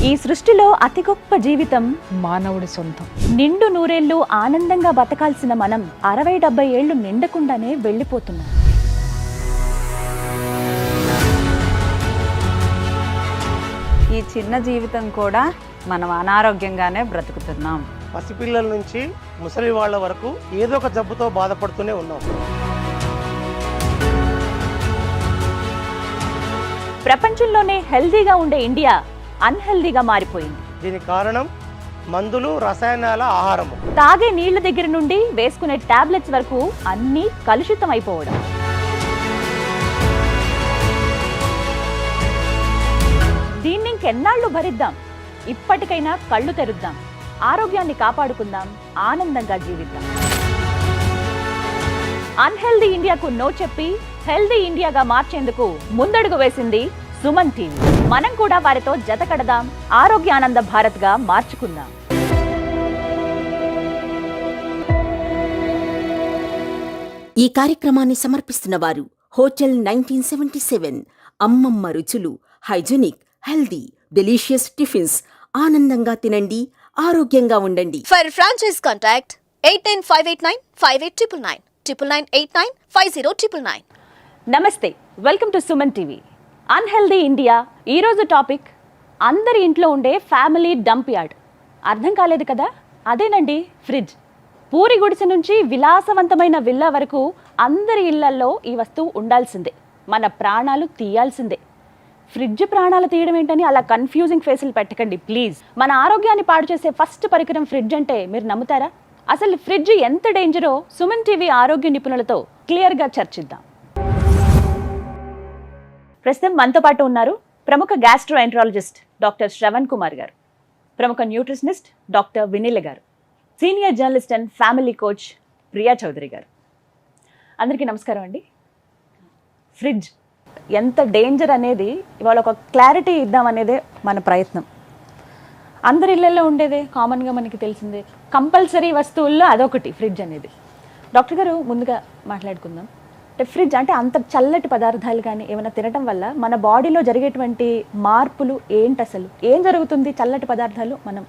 ఈ సృష్టిలో అతి గొప్ప జీవితం మానవుడి సొంతం. నిండు నూరేళ్లు ఆనందంగా బతకాల్సిన మనం 60-70 ఏళ్లు నిండకుండానే వెళ్ళిపోతున్నాం. ఈ చిన్న జీవితం కూడా మనం అనారోగ్యంగానే బ్రతుకుతున్నాం. పసిపిల్లల నుంచి ముసలి వాళ్ళ వరకు ఏదో ఒక జబ్బుతో బాధపడుతూనే ఉన్నాం. ప్రపంచంలోనే హెల్దీగా ఉండే ఇండియా అన్హెల్దీగా మారిపోయింది. దీనికి కారణం మందులు, రసాయనాల ఆహారము. తాగే నీళ్ల దగ్గర నుండి వేసుకునే టాబ్లెట్స్ వరకు అన్నీ కలుషితం అయిపోవడం. దీన్ని ఇంకెన్నాళ్ళు భరిద్దాం? ఇప్పటికైనా కళ్ళు తెరుద్దాం, ఆరోగ్యాన్ని కాపాడుకుందాం, ఆనందంగా జీవిద్దాం. అన్హెల్దీ ఇండియాకు నో చెప్పి హెల్దీ ఇండియాగా మార్చేందుకు ముందడుగు వేసింది సుమన్ టీవీ. మనం కూడా వారితో జత కడదాం, ఆరోగ్యానంద భారత్గా మార్చుకుందాం. ఈ కార్యక్రమాన్ని సమర్పిస్తున్న వారు హోటల్ 1977. అమ్మమ్మ రుచులు, హైజెనిక్, హెల్దీ, డెలిషియస్ టిఫిన్స్. ఆనందంగా తినండి, ఆరోగ్యంగా ఉండండి. For franchise contact 89589 58999 99989 50999. నమస్తే, welcome to Suman TV. Unhealthy India. ఈరోజు టాపిక్ అందరి ఇంట్లో ఉండే ఫ్యామిలీ డంప్ యార్డ్. అర్థం కాలేదు కదా? అదేనండి ఫ్రిడ్జ్. పూరి గుడిసె నుంచి విలాసవంతమైన విల్లా వరకు అందరి ఇళ్లల్లో ఈ వస్తువు ఉండాల్సిందే, మన ప్రాణాలు తీయాల్సిందే. ఫ్రిడ్జ్ ప్రాణాలు తీయడం ఏంటని అలా కన్ఫ్యూజింగ్ ఫేసులు పెట్టకండి ప్లీజ్. మన ఆరోగ్యాన్ని పాడు చేసే ఫస్ట్ పరికరం ఫ్రిడ్జ్ అంటే మీరు నమ్ముతారా? అసలు ఫ్రిడ్జ్ ఎంత డేంజరో సుమన్ టీవీ ఆరోగ్య నిపుణులతో క్లియర్గా చర్చిద్దాం. ప్రస్తుతం మనతో పాటు ఉన్నారు ప్రముఖ గ్యాస్ట్రోఎంట్రాలజిస్ట్ డాక్టర్ శ్రవణ్ కుమార్ గారు, ప్రముఖ న్యూట్రిషనిస్ట్ డాక్టర్ వినీల గారు, senior journalist and family coach Priya Chaudhary గారు. అందరికీ నమస్కారం అండి. ఫ్రిడ్జ్ ఎంత డేంజర్ అనేది ఇవాళ ఒక క్లారిటీ ఇద్దామనేదే మన ప్రయత్నం. అందరి ఇళ్లలో ఉండేదే, కామన్గా మనకి తెలిసిందే, కంపల్సరీ వస్తువుల్లో అదొకటి ఫ్రిడ్జ్ అనేది. డాక్టర్ గారు, ముందుగా మాట్లాడుకుందాం. అంటే ఫ్రిడ్జ్ అంటే అంత చల్లటి పదార్థాలు కానీ ఏమైనా తినటం వల్ల మన బాడీలో జరిగేటువంటి మార్పులు ఏంటి? అసలు ఏం జరుగుతుంది చల్లటి పదార్థాలు మనం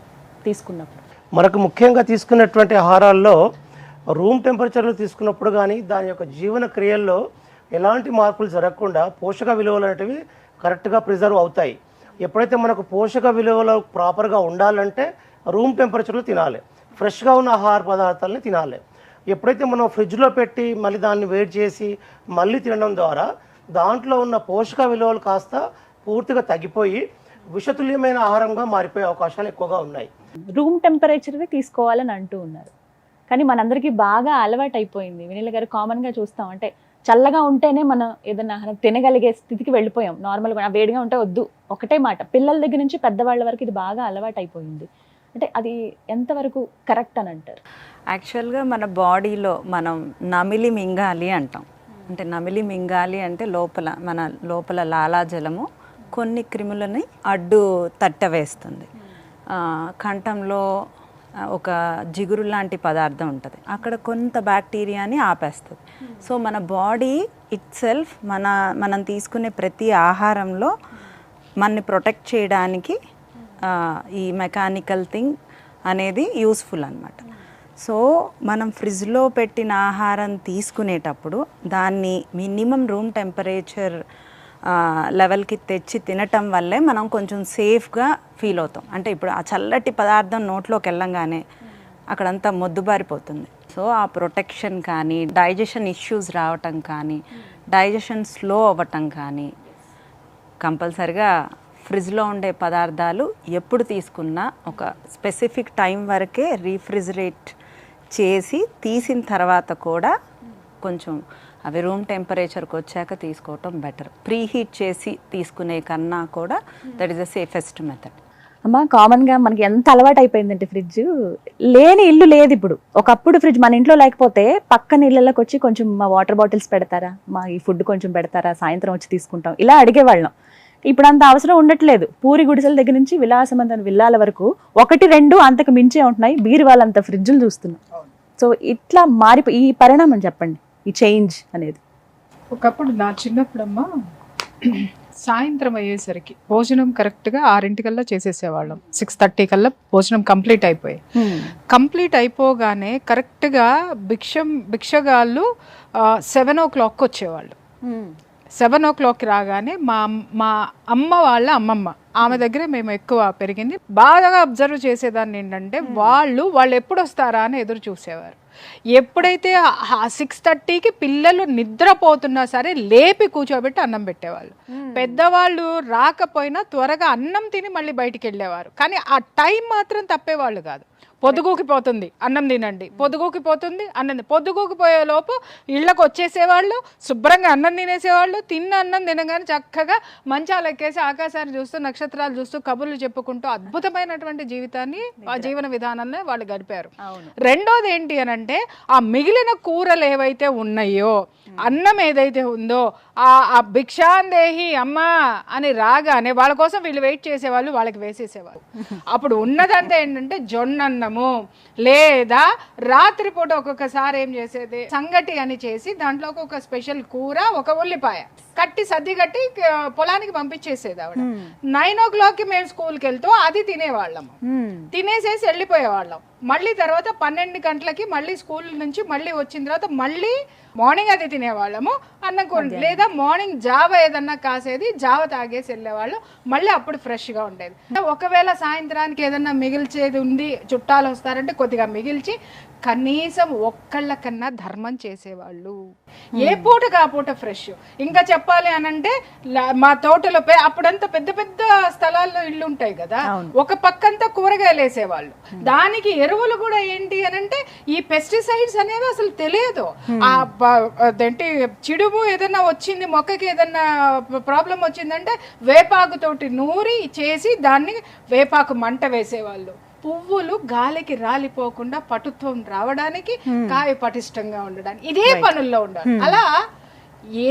తీసుకున్నప్పుడు? మనకు ముఖ్యంగా తీసుకున్నటువంటి ఆహారాల్లో రూమ్ టెంపరేచర్లో తీసుకున్నప్పుడు కానీ దాని యొక్క జీవన క్రియల్లో ఎలాంటి మార్పులు జరగకుండా పోషక విలువలు అనేటివి కరెక్ట్గా ప్రిజర్వ్ అవుతాయి. ఎప్పుడైతే మనకు పోషక విలువలు ప్రాపర్గా ఉండాలంటే రూమ్ టెంపరేచర్లో తినాలి, ఫ్రెష్గా ఉన్న ఆహార పదార్థాలని తినాలి. ఎప్పుడైతే మనం ఫ్రిడ్జ్లో పెట్టి మళ్ళీ దాన్ని వేడి చేసి మళ్ళీ తినడం ద్వారా దాంట్లో ఉన్న పోషక విలువలు కాస్త పూర్తిగా తగ్గిపోయి విషతుల్యమైన ఆహారంగా మారిపోయే అవకాశాలు ఎక్కువగా ఉన్నాయి. రూమ్ టెంపరేచర్వే తీసుకోవాలని అంటూ ఉన్నారు, కానీ మనందరికీ బాగా అలవాటు అయిపోయింది. వినీల గారు, కామన్గా చూస్తాం అంటే చల్లగా ఉంటేనే మనం ఏదైనా తినగలిగే స్థితికి వెళ్ళిపోయాం. నార్మల్గా వేడిగా ఉంటే వద్దు, ఒకటే మాట. పిల్లల దగ్గర నుంచి పెద్దవాళ్ళ వరకు ఇది బాగా అలవాటు అయిపోయింది. అంటే అది ఎంతవరకు కరెక్ట్ అని అంటారు? యాక్చువల్గా మన బాడీలో మనం నమిలి మింగాలి అంటాం. అంటే నమిలి మింగాలి అంటే మన లోపల లాలాజలము కొన్ని క్రిములని అడ్డు తట్టవేస్తుంది. కంఠంలో ఒక జిగురు లాంటి పదార్థం ఉంటుంది, అక్కడ కొంత బ్యాక్టీరియాని ఆపేస్తుంది. సో మన బాడీ ఇట్ సెల్ఫ్ మనం తీసుకునే ప్రతి ఆహారంలో మనని ప్రొటెక్ట్ చేయడానికి ఈ మెకానికల్ థింగ్ అనేది యూస్ఫుల్ అన్నమాట. సో మనం ఫ్రిడ్జ్లో పెట్టిన ఆహారం తీసుకునేటప్పుడు దాన్ని మినిమం రూమ్ టెంపరేచర్ లెవెల్కి తెచ్చి తినటం వల్లే మనం కొంచెం సేఫ్గా ఫీల్ అవుతాం. అంటే ఇప్పుడు ఆ చల్లటి పదార్థం నోట్లోకి వెళ్ళంగానే అక్కడంతా మొద్దుబారిపోతుంది. సో ఆ ప్రొటెక్షన్ కానీ, డైజెషన్ ఇష్యూస్ రావటం కానీ, డైజెషన్ స్లో అవ్వటం కానీ, కంపల్సరిగా ఫ్రిడ్జ్లో ఉండే పదార్థాలు ఎప్పుడు తీసుకున్నా ఒక స్పెసిఫిక్ టైం వరకే రీఫ్రిజిరేట్ చేసి తీసిన తర్వాత కూడా కొంచెం అవి రూమ్ టెంపరేచర్కి వచ్చాక తీసుకోవటం బెటర్. ప్రీహీట్ చేసి తీసుకునే కన్నా కూడా that is the safest method. అమ్మ, కామన్గా మనకి ఎంత అలవాటు అయిపోయిందంటే ఫ్రిడ్జ్ లేని ఇల్లు లేదు ఇప్పుడు. ఒకప్పుడు ఫ్రిడ్జ్ మన ఇంట్లో లేకపోతే పక్కన ఇళ్ళకి వచ్చి కొంచెం మా వాటర్ బాటిల్స్ పెడతారా, మా ఈ ఫుడ్ కొంచెం పెడతారా, సాయంత్రం వచ్చి తీసుకుంటాం, ఇలా అడిగేవాళ్ళం. ఇప్పుడు అంత అవసరం ఉండట్లేదు. పూరి గుడిసెల దగ్గర నుంచి విలాసవంతమైన విల్లాల వరకు 1-2 అంతకు మించే ఉంటున్నాయి. బీరువాళ్ళంత ఫ్రిడ్జ్లు చూస్తున్నాం. సో ఇట్లా ఈ పరిణామం చెప్పండి, ఈ చేంజ్ అనేది. ఒకప్పుడు నా చిన్నప్పుడమ్మా సాయంత్రం అయ్యేసరికి భోజనం కరెక్ట్గా 6 చేసేసేవాళ్ళం. 6:30 కల్లా భోజనం కంప్లీట్ అయిపోయాయి. కంప్లీట్ అయిపోగానే కరెక్ట్గా భిక్షగాళ్ళు 7 o'clock వచ్చేవాళ్ళు. 7 o'clock రాగానే మా అమ్మ వాళ్ళ అమ్మమ్మ, ఆమె దగ్గరే మేము ఎక్కువ పెరిగింది. బాగా అబ్జర్వ్ చేసేదాన్ని ఏంటంటే వాళ్ళు ఎప్పుడు వస్తారా అని ఎదురు చూసేవారు. ఎప్పుడైతే 6:30కి పిల్లలు నిద్రపోతున్నా సరే లేపి కూర్చోబెట్టి అన్నం పెట్టేవాళ్ళు. పెద్దవాళ్ళు రాకపోయినా త్వరగా అన్నం తిని మళ్ళీ బయటికి వెళ్ళేవారు. కానీ ఆ టైం మాత్రం తప్పేవాళ్ళు కాదు. పొద్దుగూకి పోతుంది అన్నం తినండి, పొద్దుగూకి పోతుంది అన్నం, పొద్దుగూకి పోయే లోపు ఇళ్ళకు వచ్చేసేవాళ్ళు, శుభ్రంగా అన్నం తినేసేవాళ్ళు. తిన్న అన్నం తినగానే చక్కగా మంచాలు ఎక్కేసి ఆకాశాన్ని చూస్తూ నక్షత్రాలు చూస్తూ కబుర్లు చెప్పుకుంటూ అద్భుతమైనటువంటి జీవితాన్ని, ఆ జీవన విధానాన్ని వాళ్ళు గడిపారు. రెండోది ఏంటి అని అంటే ఆ మిగిలిన కూరలు ఏవైతే ఉన్నాయో, అన్నం ఏదైతే ఉందో ఆ భిక్షాందేహి అమ్మా అని రాగానే వాళ్ళ కోసం వీళ్ళు వెయిట్ చేసేవాళ్ళు, వాళ్ళకి వేసేసేవాళ్ళు. అప్పుడు ఉన్నదంతా ఏంటంటే జొన్నన్నము, లేదా రాత్రిపూట ఒక్కొక్కసారి ఏం చేసేది సంగటి అని చేసి దాంట్లో ఒక స్పెషల్ కూర, ఒక ఉల్లిపాయ కట్టి సర్ది కట్టి పొలానికి పంపించేసేది ఆవిడ. 9 o'clockకి మేము స్కూల్కి వెళ్తూ అది తినేవాళ్ళము. తినేసేసి వెళ్ళిపోయేవాళ్ళం. మళ్ళీ తర్వాత 12 గంటలకి మళ్ళీ స్కూల్ నుంచి మళ్ళీ వచ్చిన తర్వాత మళ్ళీ మార్నింగ్ అది తినేవాళ్ళము, అన్నం కూర, లేదా మార్నింగ్ జావ ఏదన్నా కాసేది, జావ తాగేసి వెళ్ళేవాళ్ళు. మళ్ళీ అప్పుడు ఫ్రెష్గా ఉండేది. ఒకవేళ సాయంత్రానికి ఏదన్నా మిగిల్చేది ఉంది, చుట్టాలు వస్తారంటే కొద్దిగా మిగిల్చి కనీసం ఒక్కళ్ళకన్నా ధర్మం చేసేవాళ్ళు. ఏ పూటకు ఆ పూట ఫ్రెష్. ఇంకా చెప్పాలి అనంటే మా తోటలో అప్పుడంతా పెద్ద పెద్ద స్థలాల్లో ఇళ్ళు ఉంటాయి కదా, ఒక పక్కంతా కూరగాయలు వేసేవాళ్ళు. దానికి ఎరువులు కూడా ఏంటి అనంటే ఈ పెస్టిసైడ్స్ అనేవి అసలు తెలియదు. అదేంటి చిడుము ఏదన్నా వచ్చింది, మొక్కకి ఏదన్నా ప్రాబ్లం వచ్చిందంటే వేపాకుతోటి నూరి చేసి దాన్ని వేపాకు మంట వేసేవాళ్ళు. పువ్వులు గాలికి రాలిపోకుండా పటుత్వం రావడానికి, కాయ పటిష్టంగా ఉండడానికి ఇదే పనుల్లో ఉండాలి. అలా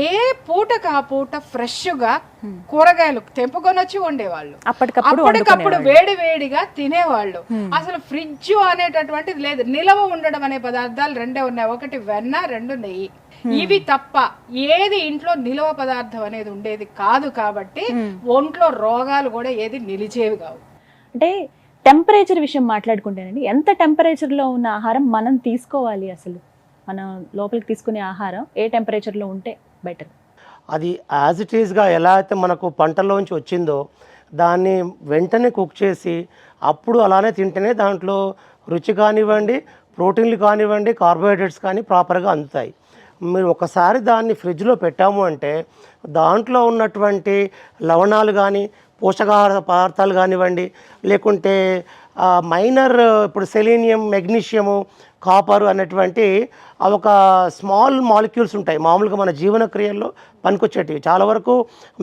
ఏ పూటకు ఆ పూట ఫ్రెష్ గా కూరగాయలు తెంపుకొని వచ్చి వండేవాళ్ళు, అప్పటికప్పుడు వేడి వేడిగా తినేవాళ్ళు. అసలు ఫ్రిడ్జ్ అనేటటువంటిది లేదు. నిలవ ఉండడం అనే పదార్థాలు రెండే ఉన్నాయి, ఒకటి వెన్న, 2 నెయ్యి. ఇవి తప్ప ఏది ఇంట్లో నిలవ పదార్థం అనేది ఉండేది కాదు. కాబట్టి ఒంట్లో రోగాలు కూడా ఏది నిలిచేవి కావు. అంటే టెంపరేచర్ విషయం మాట్లాడుకుంటేనండి, ఎంత టెంపరేచర్లో ఉన్న ఆహారం మనం తీసుకోవాలి? అసలు మనం లోపలికి తీసుకునే ఆహారం ఏ టెంపరేచర్లో ఉంటే బెటర్? అది యాజ్ ఇట్ ఈస్గా ఎలా అయితే మనకు పంటల్లోంచి వచ్చిందో దాన్ని వెంటనే కుక్ చేసి అప్పుడు అలానే తింటేనే దాంట్లో రుచి కానివ్వండి, ప్రోటీన్లు కానివ్వండి, కార్బోహైడ్రేట్స్ కానీ ప్రాపర్గా అందుతాయి. మీరు ఒకసారి దాన్ని ఫ్రిడ్జ్లో పెట్టాము అంటే దాంట్లో ఉన్నటువంటి లవణాలు కానీ, పోషకాహార పదార్థాలు కానివ్వండి, లేకుంటే మైనర్ ఇప్పుడు సెలీనియం, మెగ్నీషియము, కాపరు అనేటువంటి ఒక స్మాల్ మాలిక్యూల్స్ ఉంటాయి మామూలుగా మన జీవన క్రియల్లో పనికొచ్చేటివి. చాలా వరకు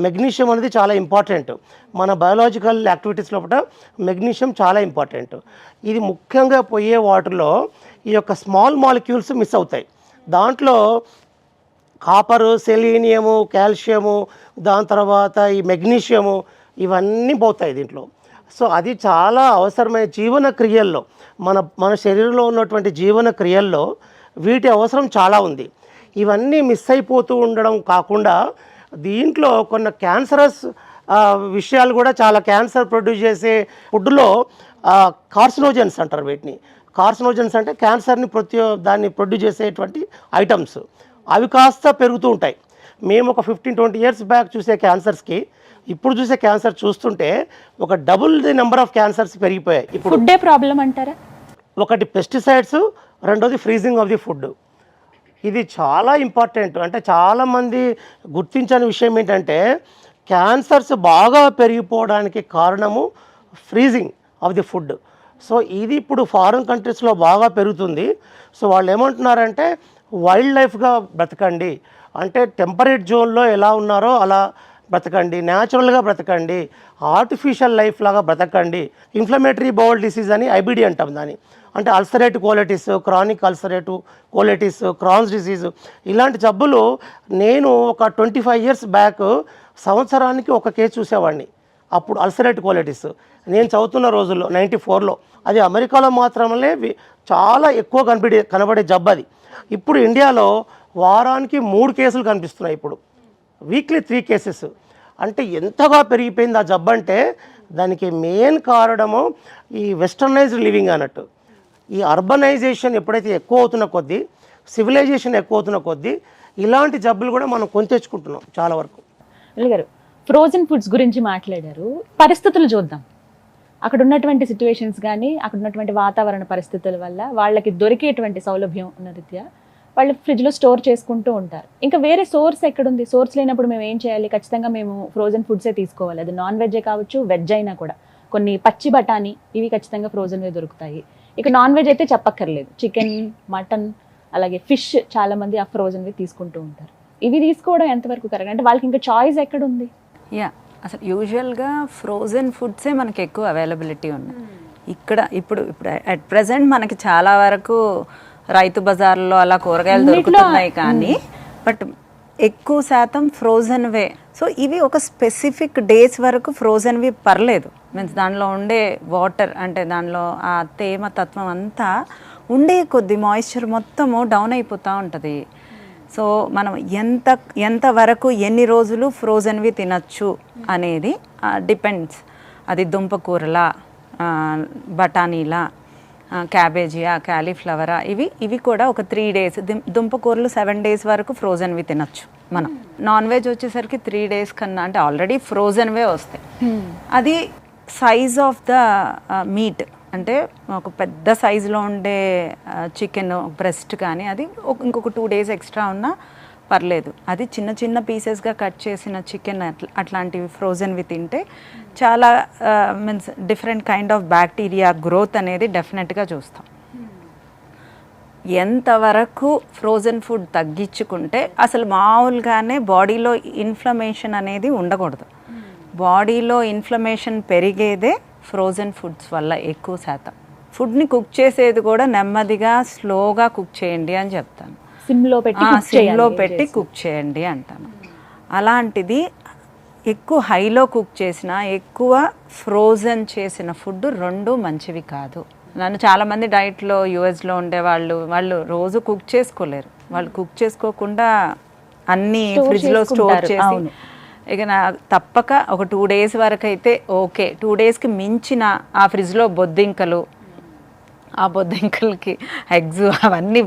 మెగ్నీషియం అనేది చాలా ఇంపార్టెంట్. మన బయోలాజికల్ యాక్టివిటీస్ లోపల మెగ్నీషియం చాలా ఇంపార్టెంట్. ఇది ముఖ్యంగా పోయే వాటర్లో ఈ యొక్క స్మాల్ మాలిక్యూల్స్ మిస్ అవుతాయి. దాంట్లో కాపరు, సెలీనియము, కాల్షియము, దాని తర్వాత ఈ మెగ్నీషియము ఇవన్నీ పోతాయి దీంట్లో. సో అది చాలా అవసరమైన జీవన క్రియల్లో, మన శరీరంలో ఉన్నటువంటి జీవన క్రియల్లో వీటి అవసరం చాలా ఉంది. ఇవన్నీ మిస్ అయిపోతూ ఉండడం కాకుండా దీంట్లో కొన్ని క్యాన్సరస్ విషయాలు కూడా చాలా, క్యాన్సర్ ప్రొడ్యూస్ చేసే ఫుడ్లో కార్సినోజన్స్ అంటారు వీటిని. కార్సినోజన్స్ అంటే క్యాన్సర్ని దాన్ని ప్రొడ్యూస్ చేసేటువంటి ఐటమ్స్, అవి కాస్త పెరుగుతూ ఉంటాయి. మేము ఒక 15-20 years బ్యాక్ చూసే క్యాన్సర్స్కి ఇప్పుడు చూసే క్యాన్సర్ చూస్తుంటే ఒక double the number of cancers పెరిగిపోయాయి. ఇప్పుడు ఫుడ్డే ప్రాబ్లం అంటారా? ఒకటి పెస్టిసైడ్స్, రెండోది ఫ్రీజింగ్ ఆఫ్ ది ఫుడ్. ఇది చాలా ఇంపార్టెంట్. అంటే చాలామంది గుర్తించని విషయం ఏంటంటే క్యాన్సర్స్ బాగా పెరిగిపోవడానికి కారణము freezing of the food. So ఇది ఇప్పుడు ఫారిన్ కంట్రీస్లో బాగా పెరుగుతుంది. సో వాళ్ళు ఏమంటున్నారంటే వైల్డ్ లైఫ్గా బ్రతకండి, అంటే టెంపరేట్ జోన్లో ఎలా ఉన్నారో అలా బ్రతకండి, న్యాచురల్గా బ్రతకండి, ఆర్టిఫిషియల్ లైఫ్ లాగా బ్రతకండి. ఇన్ఫ్లమేటరీ బౌల్ డిసీజ్ అని ఐబిడి అంటాం దాన్ని. అంటే ulcerative colitis, chronic ulcerative colitis, Crohn's disease, ఇలాంటి జబ్బులు నేను ఒక 25 years బ్యాక్ సంవత్సరానికి ఒక కేసు చూసేవాడిని. అప్పుడు అల్సరేటివ్ కోలైటిస్ నేను చదువుతున్న రోజుల్లో 94లో. అది అమెరికాలో మాత్రమే చాలా ఎక్కువ కనబడే జబ్బు అది. ఇప్పుడు ఇండియాలో వారానికి 3 కేసులు కనిపిస్తున్నాయి. ఇప్పుడు వీక్లీ 3 cases. అంటే ఎంతగా పెరిగిపోయింది ఆ జబ్బు అంటే దానికి మెయిన్ కారణము ఈ వెస్టర్నైజ్డ్ లివింగ్ అన్నట్టు. ఈ అర్బనైజేషన్ ఎప్పుడైతే ఎక్కువ అవుతున్న కొద్దీ, సివిలైజేషన్ ఎక్కువ అవుతున్న కొద్దీ ఇలాంటి జబ్బులు కూడా మనం కొని తెచ్చుకుంటున్నాం చాలా వరకు. గారు ఫ్రోజన్ ఫుడ్స్ గురించి మాట్లాడారు. పరిస్థితులు చూద్దాం. అక్కడ ఉన్నటువంటి సిచ్యువేషన్స్ కానీ, అక్కడ ఉన్నటువంటి వాతావరణ పరిస్థితుల వల్ల వాళ్ళకి దొరికేటువంటి సౌలభ్యం ఉన్న రీత్యా వాళ్ళు ఫ్రిడ్జ్లో స్టోర్ చేసుకుంటూ ఉంటారు. ఇంకా వేరే సోర్స్ ఎక్కడుంది? సోర్స్ లేనప్పుడు మేము ఏం చేయాలి? ఖచ్చితంగా మేము ఫ్రోజన్ ఫుడ్సే తీసుకోవాలి. అది నాన్ వెజ్జే కావచ్చు, వెజ్ అయినా కూడా. కొన్ని పచ్చి బఠానీ ఇవి ఖచ్చితంగా ఫ్రోజన్వే దొరుకుతాయి. ఇక నాన్ వెజ్ అయితే చెప్పక్కర్లేదు. చికెన్, మటన్, అలాగే ఫిష్ చాలా మంది ఆ ఫ్రోజన్వే తీసుకుంటూ ఉంటారు. ఇవి తీసుకోవడం ఎంతవరకు కరెక్ట్? అంటే వాళ్ళకి ఇంకా చాయిస్ ఎక్కడ ఉంది? అసలు యూజువల్గా ఫ్రోజన్ ఫుడ్సే మనకి ఎక్కువ అవైలబిలిటీ ఉన్నాయి ఇక్కడ. ఇప్పుడు అట్ ప్రెసెంట్ మనకి చాలా వరకు రైతు బజార్లో అలా కూరగాయలు దొరుకుతున్నాయి, కానీ బట్ ఎక్కువ శాతం ఫ్రోజన్వే. సో ఇవి ఒక స్పెసిఫిక్ డేస్ వరకు ఫ్రోజన్వి పర్లేదు. మీన్స్ దానిలో ఉండే వాటర్, అంటే దానిలో ఆ తేమ తత్వం అంతా ఉండే కొద్ది మాయిశ్చర్ మొత్తము డౌన్ అయిపోతూ ఉంటుంది. సో మనం ఎంతవరకు ఎన్ని రోజులు ఫ్రోజన్వి తినచ్చు అనేది డిపెండ్స్. అది దుంపకూరలా, బఠానీలా, క్యాబేజీయా, క్యాలీఫ్లవరా, ఇవి కూడా ఒక 3 days. దుంపకూరలు 7 days వరకు ఫ్రోజన్వి తినచ్చు మనం. నాన్ వెజ్ వచ్చేసరికి 3 days కన్నా, అంటే ఆల్రెడీ ఫ్రోజన్వే వస్తాయి. అది సైజ్ ఆఫ్ ద మీట్, అంటే ఒక పెద్ద సైజులో ఉండే చికెన్ బ్రెస్ట్ కానీ అది ఇంకొక 2 days ఎక్స్ట్రా ఉన్నా పర్లేదు. అది చిన్న చిన్న పీసెస్గా కట్ చేసిన చికెన్ అట్లాంటివి ఫ్రోజన్వి తింటే చాలా means different kind of bacteria growth అనేది డెఫినెట్గా చూస్తాం. ఎంతవరకు ఫ్రోజన్ ఫుడ్ తగ్గించుకుంటే అసలు మామూలుగానే బాడీలో ఇన్ఫ్లమేషన్ అనేది ఉండకూడదు. బాడీలో ఇన్ఫ్లమేషన్ పెరిగేదే ఫ్రోజన్ ఫుడ్స్ వల్ల ఎక్కువ శాతం. ఫుడ్ని కుక్ చేసేది కూడా నెమ్మదిగా స్లోగా కుక్ చేయండి అని చెప్తాను. సిమ్లో పెట్టి కుక్ చేయండి అంటాను. అలాంటిది ఎక్కువ హైలో కుక్ చేసిన, ఎక్కువ ఫ్రోజన్ చేసిన ఫుడ్ రెండు మంచివి కాదు. నన్ను చాలామంది డైట్లో యూఎస్లో ఉండే వాళ్ళు రోజు కుక్ చేసుకోలేరు. వాళ్ళు కుక్ చేసుకోకుండా అన్నీ ఫ్రిడ్జ్లో స్టోర్ చేసి, ఇక నా తప్పక ఒక 2 days వరకు అయితే ఓకే. 2 daysకి మించిన ఆ ఫ్రిడ్జ్లో బొద్దింకలు, ఆ బొద్దింకలకి ఎగ్స్ అవన్నీ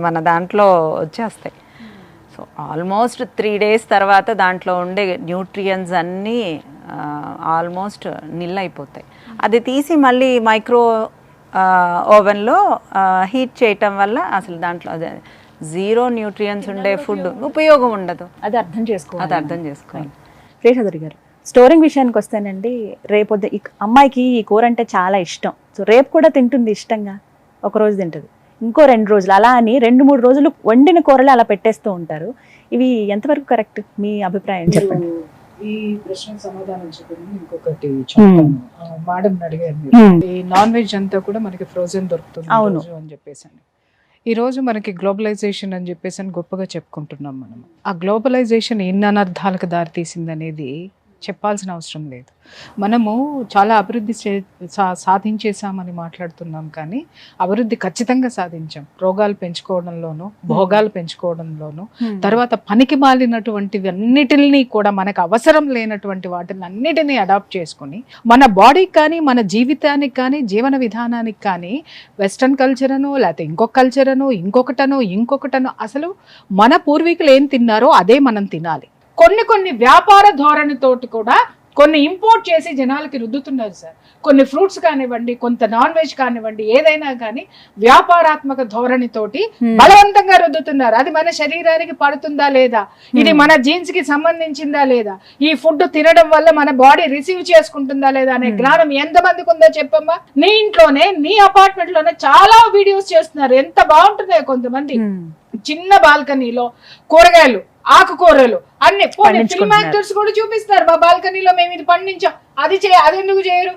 మన దాంట్లో వచ్చేస్తాయి. సో ఆల్మోస్ట్ 3 days తర్వాత దాంట్లో ఉండే న్యూట్రియన్స్ అన్నీ ఆల్మోస్ట్ నిల్ అయిపోతాయి. అది తీసి మళ్ళీ మైక్రో ఓవెన్లో హీట్ చేయటం వల్ల అసలు దాంట్లో అదే 0 న్యూట్రియన్స్ ఉండే ఫుడ్ ఉపయోగం ఉండదు. అది అర్థం చేసుకోవాలి. శ్రీధర్ గారు, స్టోరింగ్ విషయానికి వస్తేనండి, రేపొద్దు ఈ అమ్మాయికి ఈ కూర అంటే చాలా ఇష్టం. సో రేపు కూడా తింటుంది ఇష్టంగా. ఒక రోజు తింటుంది, ఇంకో 2 రోజులు, అలా అని 2-3 రోజులు వండిన కూరలు అలా పెట్టేస్తూ ఉంటారు. ఇవి ఎంతవరకు కరెక్ట్? మీ అభిప్రాయం చెప్పండి. ఈ ప్రశ్నకు సమాధానం చెప్పండి. ఇంకొకటి మేడం అడిగారు, ఈ నాన్ వెజ్ అంతా కూడా మనకి ఫ్రోజన్ దొరుకుతుంది అని చెప్పేసి. ఈరోజు మనకి గ్లోబలైజేషన్ అని చెప్పేసి గొప్పగా చెప్పుకుంటున్నాం మనం. ఆ గ్లోబలైజేషన్ ఎన్ని అనర్థాలకు దారితీసింది అనేది చెప్పాల్సిన అవసరం లేదు. మనము చాలా అభివృద్ధి సాధించేసామని మాట్లాడుతున్నాం, కానీ అభివృద్ధి ఖచ్చితంగా సాధించాం. రోగాలు పెంచుకోవడంలోనూ, భోగాలు పెంచుకోవడంలోనూ, తర్వాత పనికి మాలినటువంటివి అన్నిటిని కూడా మనకు అవసరం లేనటువంటి వాటిని అన్నిటినీ అడాప్ట్ చేసుకుని మన బాడీకి కానీ, మన జీవితానికి కానీ, జీవన విధానానికి కానీ వెస్ట్రన్ కల్చర్ అనో, లేకపోతే ఇంకొక కల్చర్ అనో, ఇంకొకటనో అసలు మన పూర్వీకులు ఏం తిన్నారో అదే మనం తినాలి. కొన్ని వ్యాపార ధోరణితోటి కూడా కొన్ని ఇంపోర్ట్ చేసి జనాలకి రుద్దుతున్నారు సార్. కొన్ని ఫ్రూట్స్ కానివ్వండి, కొంత నాన్ వెజ్ కానివ్వండి, ఏదైనా కానీ వ్యాపారాత్మక ధోరణితోటి బలవంతంగా రుద్దుతున్నారు. అది మన శరీరానికి పడుతుందా లేదా, ఇది మన జీన్స్ కి సంబంధించిందా లేదా, ఈ ఫుడ్ తినడం వల్ల మన బాడీ రిసీవ్ చేసుకుంటుందా లేదా అనే జ్ఞానం ఎంతమందికి ఉందో చెప్పమ్మా. నీ ఇంట్లోనే, నీ అపార్ట్మెంట్ లోనే చాలా వీడియోస్ చేస్తున్నారు. ఎంత బాగుంటున్నాయో. కొంతమంది చిన్న బాల్కనీలో కూరగాయలు, ఆకుకూరలు అన్ని ఫిల్మ్ యాక్టర్స్ కూడా చూపిస్తారు. మా బాల్కనీలో మేము ఇది పండించాం, అది ఎందుకు చేయరు?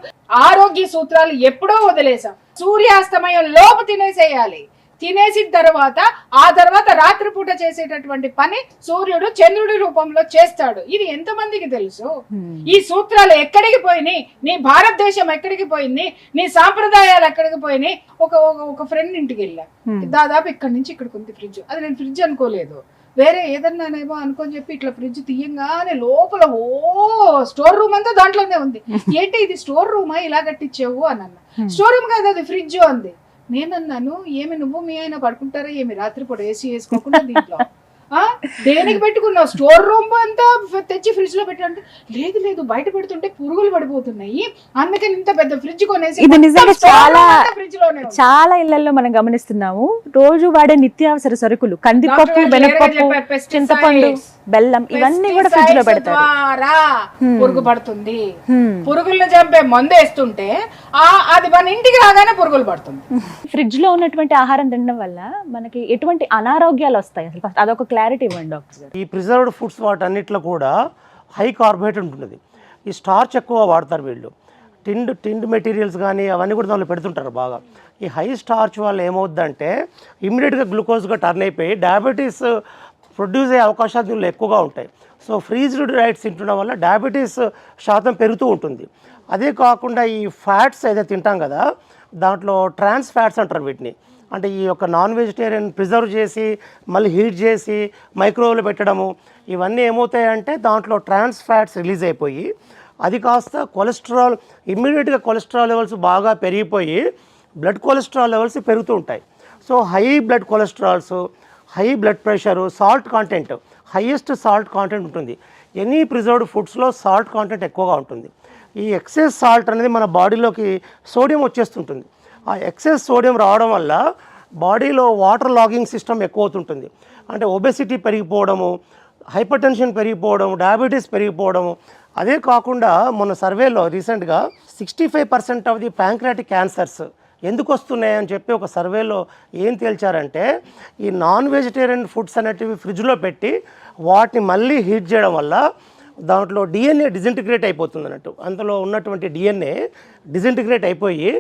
ఆరోగ్య సూత్రాలు ఎప్పుడో వదిలేసాం. సూర్యాస్తమయం లోపు తినేసేయాలి. తినేసిన తర్వాత రాత్రిపూట చేసేటటువంటి పని సూర్యుడు చంద్రుడి రూపంలో చేస్తాడు. ఇది ఎంతమందికి తెలుసు? ఈ సూత్రాలు ఎక్కడికి పోయినాయి? నీ భారతదేశం ఎక్కడికి పోయింది? నీ సాంప్రదాయాలు ఎక్కడికి పోయినాయి? ఒక ఫ్రెండ్ ఇంటికి వెళ్ళా, దాదాపు ఇక్కడి నుంచి ఇక్కడికి ఉంది ఫ్రిడ్జ్. అది నేను ఫ్రిడ్జ్ అనుకోలేదు, వేరే ఏదన్నానేమో అనుకొని చెప్పి ఇట్లా ఫ్రిడ్జ్ తీయంగానే లోపల స్టోర్ రూమ్ అంతా దాంట్లోనే ఉంది. ఏంటి ఇది స్టోర్ రూమా ఇలా కట్టించావు అని అన్న. స్టోర్ రూమ్ కాదు అది ఫ్రిడ్జ్ అంది. నేనన్నాను ఏమి నువ్వు మీ ఆయన పడుకుంటారా ఏమి రాత్రిపూట ఏసీ వేసుకోకుండా దీంట్లో దేనికి పెట్టుకున్నావు? స్టోర్ రూమ్ అంతా తెచ్చి ఫ్రిడ్జ్ లో పెట్టంటే లేదు లేదు బయట పెడుతుంటే పురుగులు పడిపోతున్నాయి అందుకని ఇంత పెద్ద ఫ్రిడ్జ్ కొనేసి ఇది నిజంగా ఫ్రిడ్జ్ లోనే చాలా ఇళ్లలో మనం గమనిస్తున్నాము. రోజు వాడే నిత్యావసర సరుకులు కందిపప్పు, బెనపప్పు, చింతపండు, బెల్లం ఇవన్నీ కూడా ఫ్రిడ్జ్ లో పెడతారు. పురుగు పడుతుంది. పురుగులను చంపే మందు వేస్తుంటే అది మన ఇంటికి రాగానే పురుగులు పడుతుంది. ఫ్రిడ్జ్ లో ఉన్నటువంటి ఆహారం తినడం వల్ల మనకి ఎటువంటి అనారోగ్యాలు వస్తాయి అసలు? ఫస్ట్ అదొక క్లారిటీ ఇవ్వండి డాక్టర్ గారు. ఈ ప్రిజర్వ్డ్ ఫుడ్స్ వాటన్నిటిలో కూడా హై కార్బోహైడ్రేట్ ఉంటుంది. ఈ స్టార్చ్ ఎక్కువ వాడతారు వీళ్ళు. టిండ్ మెటీరియల్స్ కానీ అవన్నీ కూడా దానిలో పెడుతుంటారు బాగా. ఈ హై స్టార్చ్ వల్ల ఏమవుద్దంటే ఇమ్మీడియట్గా గ్లూకోజ్గా టర్న్ అయిపోయి డయాబెటీస్ ప్రొడ్యూస్ అయ్యే అవకాశాలు దీనిలో ఎక్కువగా ఉంటాయి. సో ఫ్రీజ్డ్ డైట్స్ తింటడం వల్ల డయాబెటీస్ శాతం పెరుగుతూ ఉంటుంది. అదే కాకుండా ఈ ఫ్యాట్స్ ఏదైతే తింటాం కదా దాంట్లో ట్రాన్స్ ఫ్యాట్స్ అంటారు వీటిని. అంటే ఈ యొక్క నాన్ వెజిటేరియన్ ప్రిజర్వ్ చేసి మళ్ళీ హీట్ చేసి మైక్రోవేవ్లో పెట్టడము ఇవన్నీ ఏమవుతాయంటే దాంట్లో ట్రాన్స్ ఫ్యాట్స్ రిలీజ్ అయిపోయి అది కాస్త కొలెస్ట్రాల్ ఇమ్మీడియట్గా కొలెస్ట్రాల్ లెవెల్స్ బాగా పెరిగిపోయి బ్లడ్ కొలెస్ట్రాల్ లెవెల్స్ పెరుగుతూ ఉంటాయి. So high blood cholesterols, high blood pressure, salt content, highest salt content ఉంటుంది. ఎనీ ప్రిజర్వ్డ్ ఫుడ్స్లో సాల్ట్ కాంటెంట్ ఎక్కువగా ఉంటుంది. ఈ ఎక్సెస్ సాల్ట్ అనేది మన బాడీలోకి సోడియం వచ్చేస్తుంటుంది. ఆ ఎక్సెస్ సోడియం రావడం వల్ల బాడీలో వాటర్ లాగింగ్ సిస్టమ్ ఎక్కువ అవుతుంటుంది. అంటే ఒబెసిటీ పెరిగిపోవడము, హైపర్ టెన్షన్ పెరిగిపోవడం, డయాబెటీస్ పెరిగిపోవడము. అదే కాకుండా మన సర్వేలో రీసెంట్గా 65% ఆఫ్ ది ప్యాంక్రియాటిక్ క్యాన్సర్స్ ఎందుకు వస్తున్నాయని చెప్పి ఒక సర్వేలో ఏం తేల్చారంటే ఈ నాన్ వెజిటేరియన్ ఫుడ్స్ అనేటివి ఫ్రిడ్జ్లో పెట్టి వాటిని మళ్ళీ హీట్ చేయడం వల్ల దాంట్లో డిఎన్ఏ డిజింటిగ్రేట్ అయిపోతుంది అన్నట్టు. అందులో ఉన్నటువంటి డిఎన్ఏ డిజింటిగ్రేట్ అయిపోయి